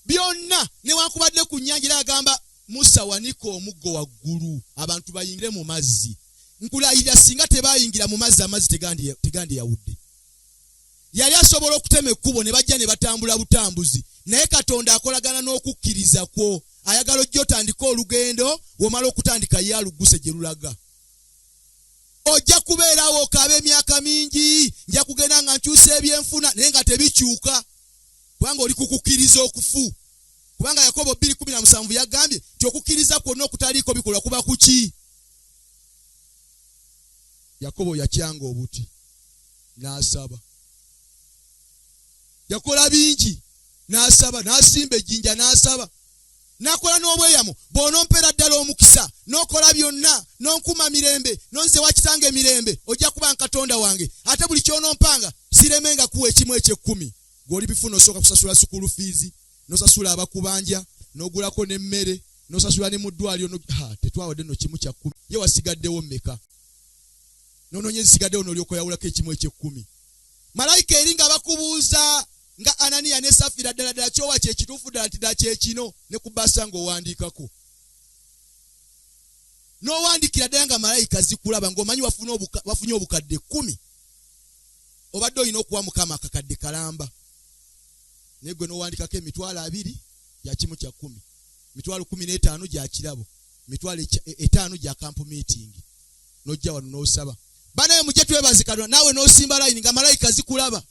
byonna newankubadde ku nnyanja era agamba Musa wanika omuggo waggulu abantu bayingire mu mazzi nkulayirira singa tebayingira mu mazzi amazzi tegandiyawudde yali asobola okutema ekkubo ne bajja ne batambula butambuzi naye Katonda akolagana n'okukkiriza kwo ayagala ojja otandika olugendo womala okutandika ye aluguse gye lulaga ojja kubeerawo okaaba emyaka mingi nja kugenda nga nkyusa ebyenfuna naye nga tebikyuka kubanga oli kukukkiriza okufu kubanga Yakobo 2:17 yagambye nti okukkiriza kwonna okutaliiko bikolwa kuba kuki Yakobo yakyanga obuti n'asaba yakola bingi n'asaba n'asimba ejjinja n'asaba nakola n'obweyamo bw'onompera ddala omukisa n'okola byonna n'onkuma mirembe n'onze wa kitange mirembe ojja kuba Katonda wange ate buli kyonompanga siremenga kuwa ekimu eky'ekkumi gw'oli bifuna osooka kusasula sukulu fiizi n'osasula abakubanja n'ogulako n'emmere n'osasula ne mu ddwaliro tetwawadde no kimu kya 10 ye wasigaddewo mmeka n'onoonye zisigaddewo n'olyoka oyawulako ekimu eky'ekkumi malayika eri nga bakubuuza nga Ananiya ne Safira ddala kyowa kyekituufu ddala nti ddala kyekino ne ku bbasa ng'owandiikako n'owandikira ddala nga malayika zikulaba ng'omanyi wafunye obukadde 10 obadde olina okuwa Mukama akakadde kalamba naye gwe n'owandikako emitwalo 2 gya kimu kya 10 mitwalo 15 gya kirabo mitwalo 5 gya camp meeting n'ojja wano n'osaba banaye mujje twebaze Katonda naawe n'osimba layini nga malayika zikulaba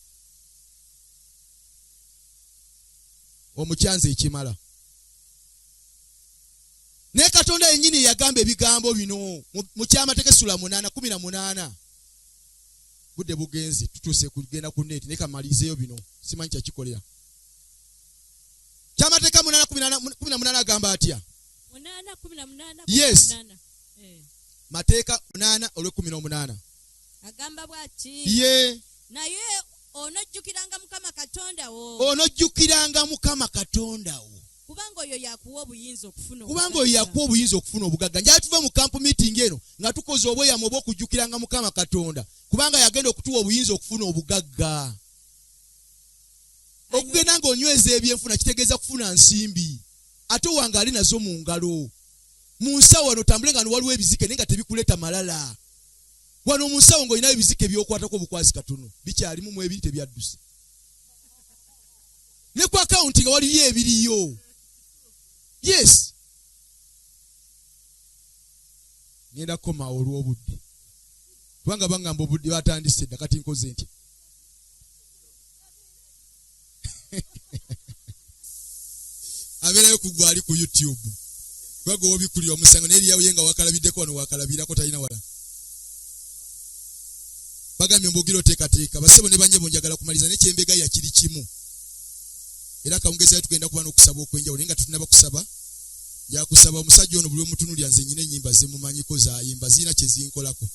omukyanzi ekimala naye Katonda yennyini yagamba ebigambo bino mu kyamateeka essula 8:18 budde bugenzi tutuuse kugenda ku neti naye kamalizeeyo bino simanyi kyakikolera kyamateeka 8:18 agamba atya 8:18 yes mateeka 8:18 agamba bw'ati ye naye onojjukiranga Mukama Katonda wo kubanga oyo yakuwa obuyinza okufuna obugagga njala tuve mu camp meeting eno nga tukoze obweyamo obw'okujjukiranga Mukama Katonda kubanga yagenda okutuwa obuyinza okufuna obugagga okugenda ng'onyweza ebyenfuna kitegeeza kufuna nsimbi ate wange ali nazo mu ngalo mu nsawo wano otambule nga waliwo ebizike naye nga tebikuleeta malala wano mu nsawo ng'olina ebizike by'okwatako obukwasi katono bikyalimu mu ebiri tebyadduse ne ku akawunti nga waliyo ebiriyo yes ngenda kukomawo olw'obudde kubanga bangamba obudde batandise dda kati nkoze ntya abeerayo kugwa ali ku YouTube kubanga obikulira omusango n'eriyawo ye nga wakalabiddeko wano wakalabirako talina wala nagambye mbogero teekateeka basebo ne banyebo njagala kumaliza n'ekyembega yakiri kimu era kawungeza tugenda kuba n'okusaba okwenjawulo nga tutunaba kusaba yakusaba omusajja ono buli omutunulya nze nyine ennyimba ze mumanyiko zaayimba zirina kye zinkolako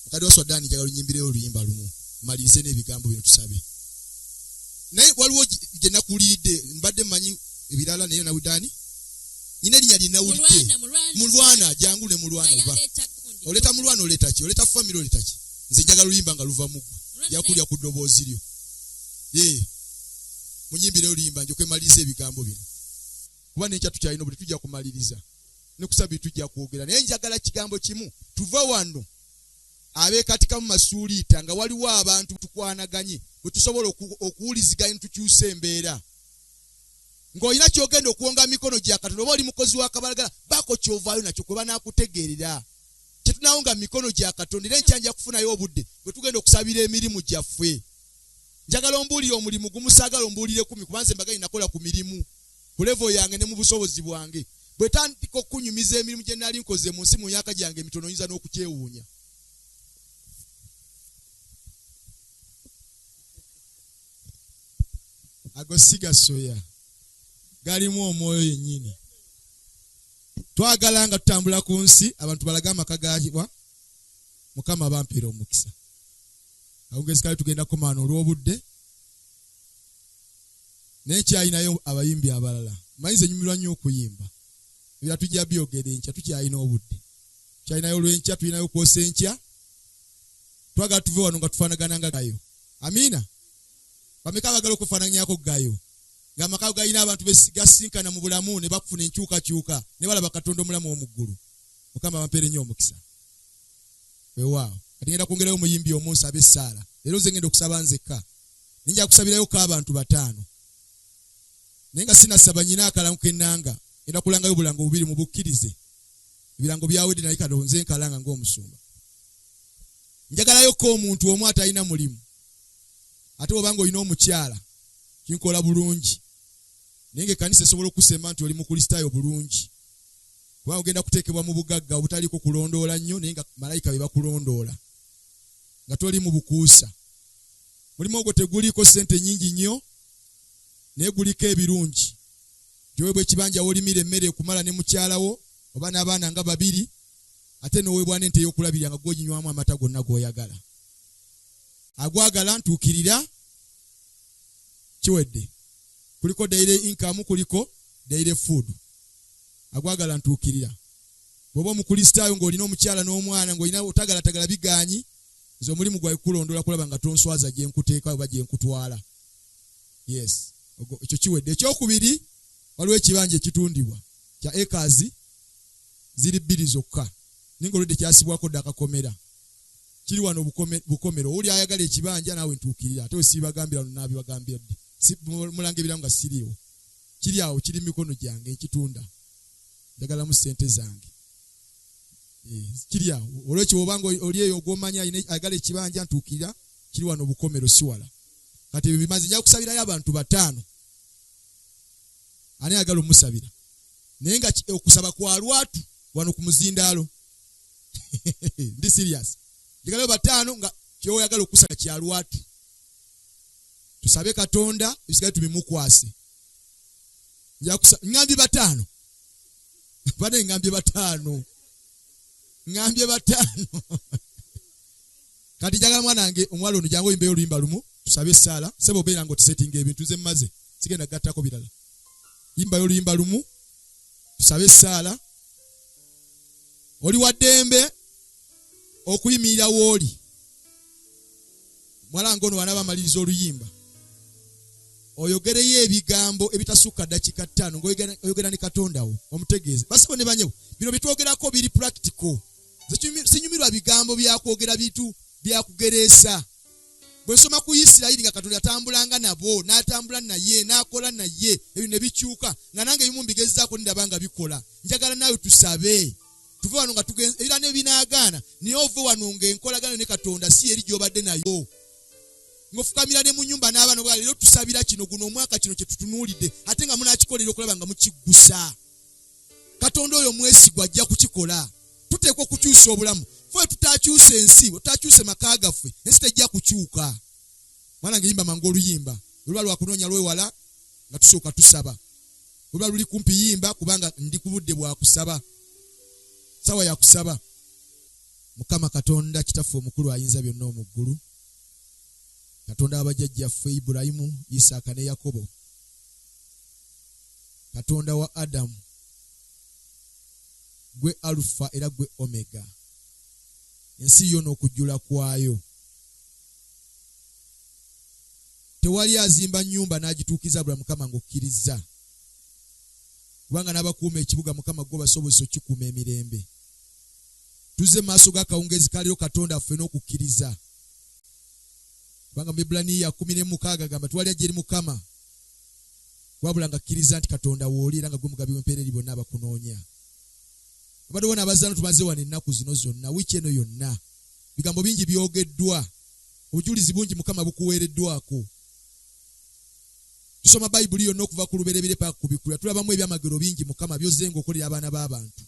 mukadde wa Swadani njagala onyimbireyo oluyimba lumu malize n'ebigambo bino tusabe naye waliwo gye nakuliidde mbadde mmanyi ebirala naye nawudani nyine erinnya linawulidde mulwana jangu ne mulwana oba oleta mulwana oleta ki oleta family oleta ki nze njagala oluyimba nga luva mugwe yakulya ku ddoboozi lyo munyimbire oluyimba nje kwemaliza ebigambo bino kuba n'enkya tukyalina buli tujja kumaliriza ne kusaba tujja kwogera naye njagala kigambo kimu tuva wano abeekatika mu Masuliita nga waliwo abantu tukwanaganye bwe tusobola okuwuliziganya tukyusa embeera ng'olina kyogenda okuwonga mikono gya Katonda oba oli mukozi wa kabalagala baako kyovaayo nakyo kwe banaakutegeerera kyetunaawonga mikono gya Katonda era enkyanja kufunayo obudde bwe tugenda okusabira emirimu gyaffe njagala ombuulire omulimu gumusaagala ombuulire 10 kubanze mbagayi nakola ku mirimu ku level yange ne mu busobozi bwange bwe tandika okunyumiza emirimu gye nali nkoze mu nsi mu myaka gyange emitono oyinza n'okukyewuunya agosiga soya galimu omwoyo yennyini twagala nga tutambula ku nsi abantu balaga amaka gaagibwa Mukama bampiira omukisa awungezi kale tugenda kumaana olw'obudde n'ekyayinayo abayimbi abalala mayinza nyumirwa nnyo okuyimba ebira tujja byogera enkya tukyayina obudde kyayinayo olw'enkya tuyinayo kwosa enkya twagala tuve wano nga tufaanagana nga gayo amiina bameka abagala okufaananyako gayo ng'amaka galina abantu begasinkana mu bulamu ne bakufuna enkyukakyuka ne balaba Katonda omulamu omuggulu Mukama bampeere nnyo omukisa weewaawo kati ngenda kwongerayo omuyimbi omunsi abe Saala leero nze ngenda okusaba nzekka ninja kusabirayo abantu 5 naye nga sinasaba nyina akalangu k'ennanga ngenda kulangayo obulango 2 mu bukkirize ebirango byawedde naye kati nze nkalanga ng'omusumba njagalayo ko omuntu omu atalina mulimu ate obanga olina omukyala kinkola bulungi naye ng'ekkanisa esobola okusema nti oli mukristaayo bulungi kubanga ogenda kuteekebwa mu bugagga obutaliko kulondoola nnyo naye nga malayika be bakulondoola nga toli mu bukuusa mulimu ogwo teguliiko ssente nnyingi nnyo naye guliko ebirungi gyoweebwa ekibanja wolimira emmere ekumala ne mukyalawo oba n'abaana nga 2 ate n'oweebwa n'ente ey'okulabirira nga gw'oginywamu amata gonna g'oyagala agwagala ntuukirira kiwedde kuliko daily income kuliko daily food agwagala ntuukirira bw'oba omukristaayo ng'olina omukyala n'omwana ng'olina otagalatagala biganyi nze omulimu gwawe kulondola kulaba nga tonswaza gye nkuteeka oba gye nkutwala yes ekyo kiwedde ekyokubiri waliwo ekibanja ekitundibwa kya acres ziri 2 zokka ninga olwedde kyasibwako dda akakomera kiri wano bukomero oli ayagala ekibanja naawe ntuukirira ate wesibagambira nabibagambira dde mulanga ebiramu nga siriiwo kiri awo kiri mikono gyange ekitunda njagalamu ssente zange kiri awo olwekyo obanga oli eyo ogwomanya ayagala ekibanja ntuukirira kiri wano bukomero siwala kati ebyo bimaze nja kusabirayo abantu 5 ani ayagala omusabira naye nga okusaba kwa lwatu wano ku muzindaalo ndi serious njagalayo 5 nga kyoyagala okusaba kya lwatu tusabe Katonda bisigale tubimukwase ngambye 5 bane ngambye 5 kati njagala mwanange omwalo ono jangu oyimbeyo oluyimba lumu tusabe Saala sebo beera nga otisetinga ebintu nze mmaze sigenda gattako birala yimbayo oluyimba lumu tusabe Saala oli wa ddembe okuyimirira wooli mwalange ono wanaba amaliriza oluyimba oyogereyo ebigambo ebitasukka dakika 5 ng'oyogera ne Katonda wo omutegeeze basiko ne banyewo bino bitwogerako biri practical sinyumirwa bigambo byakwogera bitu byakugereesa bwe nsoma ku Isirayiri nga Katonda atambulanga nabo n'atambula naye n'akola naye ebyo ne bikyuka nga nange ebimu mbigezezaako ndabanga bikola njagala naawe tusabe tuve wano nga tugenze era ne binaagaana naye ove wano ng'enkolagana ne Katonda si eri gy'obadde nayo ngofukamira ne mu nnyumba n'abaana bwa leero tusabira kino guno omwaka kino kye tutunuulidde ate nga munaakikolera okulaba nga mukiggusa Katonda oyo mwesigwa ajja kukikola tuteekwa okukyusa obulamu fwe tutakyuse ensi tutakyuse maka gaffe ensi tejja kukyuka. Mwana ngeyimba mangu oluyimba olwa lwakunoonya lwewala nga tusooka tusaba. Olwa luli kumpi yimba kubanga ndi ku budde bwa kusaba. Sawa ya kusaba. Mukama Katonda kitaffe omukulu ayinza byonna mu ggulu. Katonda abajjajjaffe Ibulayimu, Isaaka ne Yakobo. Katonda wa Adamu. Gwe Alufa era gwe Omega. Ensi yo n'okujjula kwayo. Tewali azimba nnyumba n'agituukiza bula Mukama ng'okkiriza. Kubanga n'abakuuma ekibuga Mukama gwe basobozesa okikuuma emirembe. Tuze maaso g'akawungezi kaliro Katonda affe n'okukkiriza. Kubanga mu Ibbulaniya 10:6 agamba tewali ajja eri Mukama wabula ngakkiriza nti Katonda w'oli era nga gwe mugabi w'empeereri bonna abakunoonya. Abadde bona abazaano tumaze wano ennaku zino zonna wiiki eno yonna bigambo bingi byogeddwa, obujulizi bungi Mukama bukuweereddwako. Tusoma Bayibuli yonna okuva ku lubereberye paka ku Bikula, tulabamu ebyamagero bingi Mukama by'ozze ng'okolera abaana b'abantu.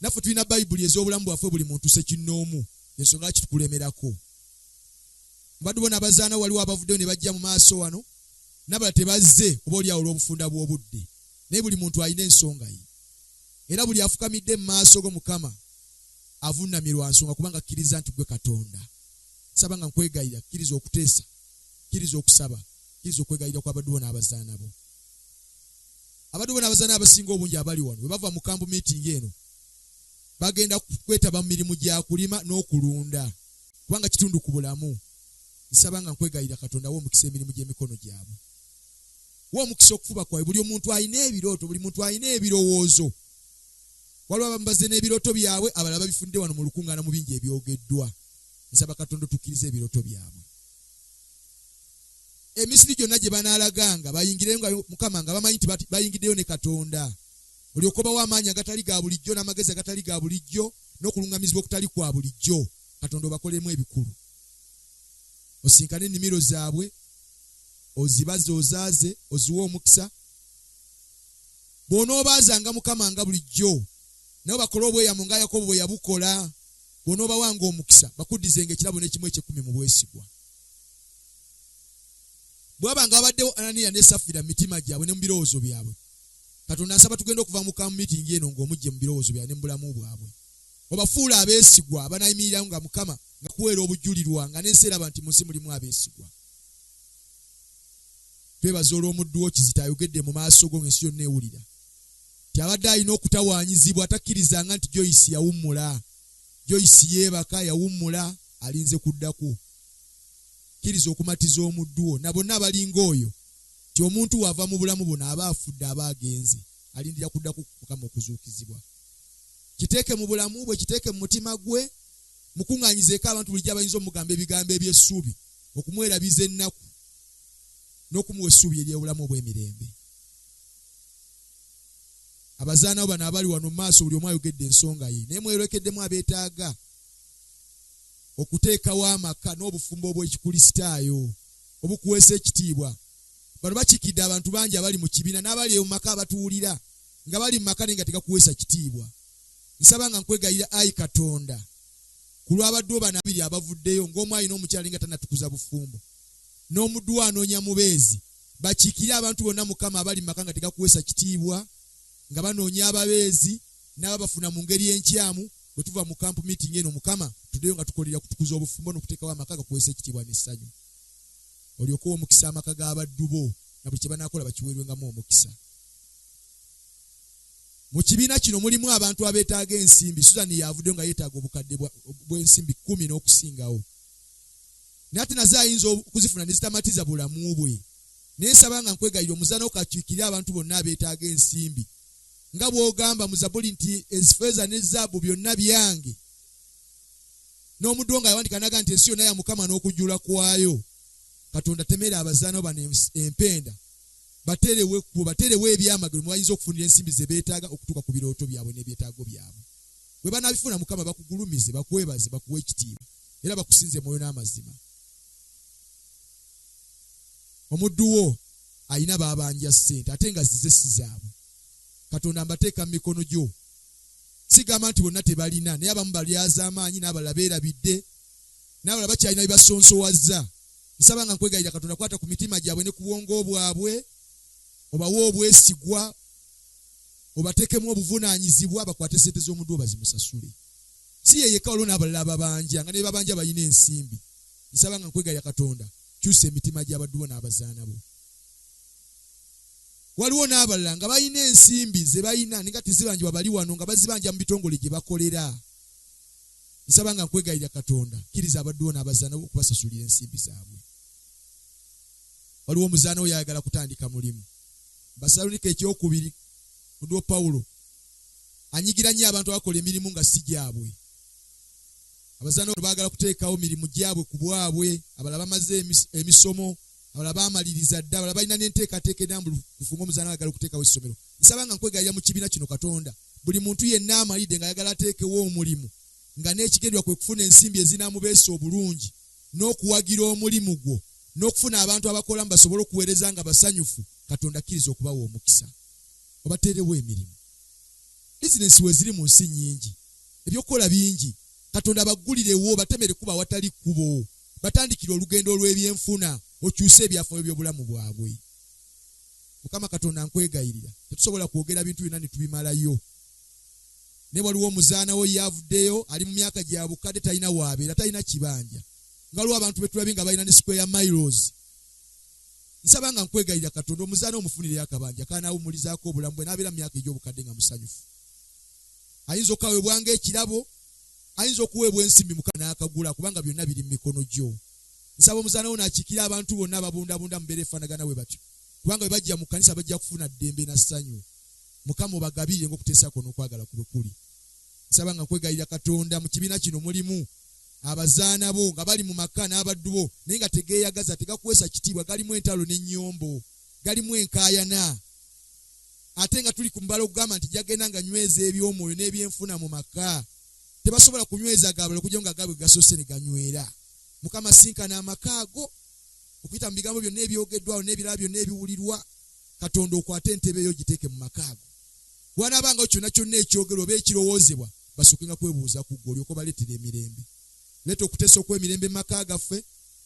Naffe tulina Bayibuli ez'obulamu bwaffe buli muntu sekinnoomu, ensonga lwaki tukulemerako. Mbadde bona abazaana waliwo abavuddeyo ne bajja mu maaso wano n'abalala tebazze oba oli awo olw'obufunda bw'obudde, naye buli muntu alina ensonga ye. Era buli afukamidde mu maaso go Mukama avunnamye lwa nsonga kubanga akkiriza nti gwe Katonda. Saba nga nkwegayira kkiriza okuteesa, kkiriza okusaba, kkiriza okwegayira kw'abaddu bona abazaana bo. Abaddu bona abazaana abasinga obungi abali wano bwe bava mu kampu meeting eno bagenda kwetaba mu mirimu gya kulima n'okulunda kubanga kitundu ku bulamu. Nsaba nga nkwegayira Katonda w'omukisa emirimu gy'emikono gyabwe. W'omukisa okufuba kwawe. Buli omuntu alina ebirooto, buli muntu alina ebirowoozo. Waliwo abambaze n'ebirooto byabwe, abalala babifundde wano mu lukuŋŋaana mu bingi ebyogeddwa. Nsaba Katonda tukkirize ebirooto byabwe. Emisiri gyonna gye banaalaganga bayingireyo nga Mukama nga bamanyi nti bayingiddeyo ne Katonda. Olyoke obawo amaanyi agatali ga bulijjo n'amagezi agatali ga bulijjo n'okulungamizibwa okutali kwa bulijjo. Katonda obakolemu ebikulu. Osinkane ennimiro zaabwe, ozibaze ozaaze, oziwe omukisa. Bw'onoobaazanga Mukama nga bulijjo nabo bakole obweyamo nga Yakobo bwe yabukola. Bw'onoobawanga omukisa bakuddizenga ekirabo n'ekimu eky'ekkumi mu bwesigwa. Bw'abanga babaddewo Ananiya ne Safira mu mitima gyabwe ne mu birowoozo byabwe, Katonda nsaba tugenda okuva mu kampu meeting eno ng'omujje mu birowoozo byabwe ne mu bulamu bwabwe. Obafuula abeesigwa abanaayimirirawo nga Mukama nga kuweera obujulirwa nga n'ensi eraba nti mu nsi mulimu abeesigwa. Twebaza olw'omuddu wo Kizito ayogedde mu maaso go ng'ensi yonna ewulira ti abadde alina okutawaanyizibwa takkirizanga nti Joyce yawummula, Joyce yeebaka yawummula, alinze kuddako. Kkiriza okumatiza omuddu wo na bonna abalinga oyo ti omuntu wava mu bulamu buno aba afudde aba agenze, alindira kuddako Mukama okuzuukizibwa. Kiteeke mu bulamu bwe, kiteeke mu mutima gwe, mukuŋŋaanyizeeko abantu bulijjo abayinza omugamba ebigambo eby'essuubi okumwerabiza ennaku n'okumuwa essuubi ery'obulamu obw'emirembe. Abazaana bo bano abali wano mu maaso buli omu ayogedde ensonga ye, naye mwerekeddemu abeetaaga okuteekawo amaka n'obufumbo obw'ekikulisitaayo obukuweesa ekitiibwa. Bano bakiikidde abantu bangi abali mu kibiina n'abali mu maka abatuwulira nga bali mu maka naye nga tegakuweesa kitiibwa. Nsaba nga nkwegayira ayi Katonda ku lw'abaddu bano abiri abavuddeyo ng'omu alina omukyala nga tannatukuza bufumbo n'omuddu we anoonya mubeezi, bakiikire abantu bonna Mukama abali mu maka nga tegakuweesa kitiibwa nga banoonya ababeezi n'ababafuna mu ngeri enkyamu. Bwe tuva mu kampu meeting eno Mukama tuddeyo nga tukolera kutukuza obufumbo n'okuteekawo amaka gakuweesa ekitiibwa n'essanyu. Olyoke omukisa amaka g'abaddu bo na buli kye banaakola bakiweerwengamu omukisa. Mu kibiina kino mulimu abantu abeetaaga ensimbi. Susan yavuddeyo nga yeetaaga obukadde bw'ensimbi 10 n'okusingawo. Naye ate nazo ayinza okuzifuna ne zitamatiza bulamu bwe. Naye nsaba nga nkwegayira omuzaana okakiikirire abantu bonna abeetaaga ensimbi. Nga bw'ogamba mu Zabbuli nti effeeza ne zaabu byonna byange. N'omuddu nga yawandika naga nti ensi yonna ya Mukama n'okujjula kwayo. Katonda temera abazaana bano empenda. Baterewo ebyamagero mwe bayinza okufunira ensimbi ze beetaaga okutuuka ku birooto byabwe n'ebyetaago byabwe. Bwe banaabifuna Mukama bakugulumize, bakwebaze, bakuwe ekitiibwa era bakusinze mwoyo n'amazima. Omuddu wo alina baabanja ssente ate nga zize si zaabwe. Katonda mbateeka mu mikono gyo. sigamba nti bonna tebalina naye abamu balyaza amaanyi n'abalala beerabidde n'abalala bakyalina bibasonsowazza. Nsaba nga nkwegayirira Katonda kwata ku mitima gyabwe ne ku bwongo bwabwe, obawe obwesigwa, obateekemu obuvunaanyizibwa, bakwate sente z'omuddu bazimusasule. Si ye yekka waliwo n'abalala ababanja nga ne babanja balina ensimbi. Nsaba nga nkwegayirira Katonda kyusa emitima gy'abaddu bo n'abazaana bo. Waliwo n'abalala nga balina ensimbi ze balina nga tezibanjibwa bali wano nga bazibanja mu bitongole gye bakolera. Nsaba nga nkwegayirira Katonda kkiriza abaddu bo n'abazaana bo okubasasulira ensimbi zaabwe. Waliwo omuzaana oyo ayagala kutandika mulimu. Basalonike ekyokubiri muddu Pawulo anyigira nnyo abantu abakola emirimu nga si gyabwe. Abazaana baagala kuteekawo mirimu gyabwe ku bwabwe, abalala bamaze emisomo, abalala baamaliriza dda, abalala balina n'enteekateeka enambulu kufunga omuzaana ayagala okuteekawo essomero. Nsaba nga nkwegayirira mu kibiina kino Katonda buli muntu yenna amalidde ng'ayagala ateekewo omulimu nga n'ekigendwa kwe kufuna ensimbi ezinaamubeesa obulungi n'okuwagira omulimu gwo n'okufuna abantu abakolamu basobole okuweereza nga basanyufu. Katonda akkiriza okubawa omukisa, obateerewo emirimu. Bizinesi we ziri mu nsi nnyingi, ebyokukola bingi. Katonda baggulirewo, batemere kuba awatali kkubo, batandikire olugendo olw'ebyenfuna, okyuse ebyafaayo by'obulamu bwabwe. Mukama Katonda nkwegayirira, tetusobola kwogera bintu byonna ne tubimalayo. Ne waliwo omuzaana wo yavuddeyo ali mu myaka gya bukadde, talina waabeera, talina kibanja. Nga waliwo abantu betulabye nga balina ne square miles. Nsaba nga nkwegayirira Katonda omuzaana omufunireyo akabanja kanaawumulizaako obulamu bwe n'abeera mu myaka egy'obukadde nga musanyufu. Ayinza okukaweebwanga ekirabo, ayinza okuweebwa ensimbi muka n'akagula, kubanga byonna biri mu mikono gyo. Nsaba omuzaana wo n'akiikira abantu bonna ababundabunda mubeera efaanagana bwe batyo, kubanga bwe bajja mu kkanisa bajja kufuna ddembe na ssanyu. Mukama obagabirire ng'okuteesako n'okwagala ku bwe kuli. Nsaba nga nkwegayirira Katonda mu kibiina kino mulimu abazaana bo nga bali mu maka n'abaddu bo naye nga tegeeyagaza, tegakwesa kitiibwa, galimu entalo n'ennyombo, galimu enkaayana. Ate nga tuli ku mbala okugamba nti jagenda nga nyweza eby'omwoyo n'ebyenfuna mu maka, tebasobola kunyweza gaabwe okujja nga gaabwe gasoose ne ganywera. Mukama sinkana amaka ago okuyita mu bigambo byonna ebyogeddwawo n'ebirala byonna ebiwulirwa. Katonda okwate entebe yo giteeke mu maka ago. Bw'anaabanga kyonna kyonna ekyogerwa oba ekirowoozebwa, basookenga kwebuuza ku ggwe olyoke obaleetera emirembe. Leeta okuteesa okw'emirembe mu maka gaffe,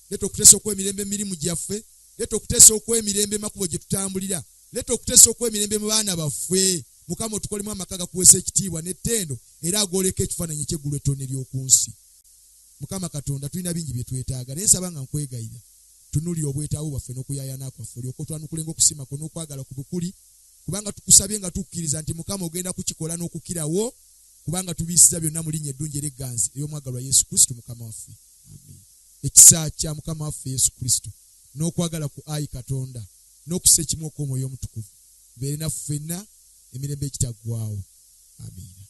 leeta okuteesa okw'emirembe mu mirimu gyaffe, leeta okuteesa okw'emirembe mu makubo gye tutambulira, leeta okuteesa okw'emirembe mu baana baffe. Mukama otukolemu amaka gakuweesa ekitiibwa n'ettendo era agoleka ekifaananyi ky'eggulu ettonne ly'oku nsi. Mukama Katonda tulina bingi bye twetaaga, naye nsaba nga nkwegayira tunuulira obwetaawo bwaffe n'okuyaayana kwaffe, olyoke otwanukulenga okusimako n'okwagala ku bukuli, kubanga tukusabye nga tukkiriza nti Mukama ogenda kukikola n'okukirawo, kubanga tubiisiza byonna mu linnya eddungi ery'egganzi ery'omwagalwa Yesu Kristo Mukama waffe. Amen. Ekisa kya Mukama waffe Yesu Kristo n'okwagala ku Ayi Katonda n'okussa ekimu okw'Omwoyo Omutukuvu bibeere naffe ffenna emirembe ekitaggwaawo. Amiina.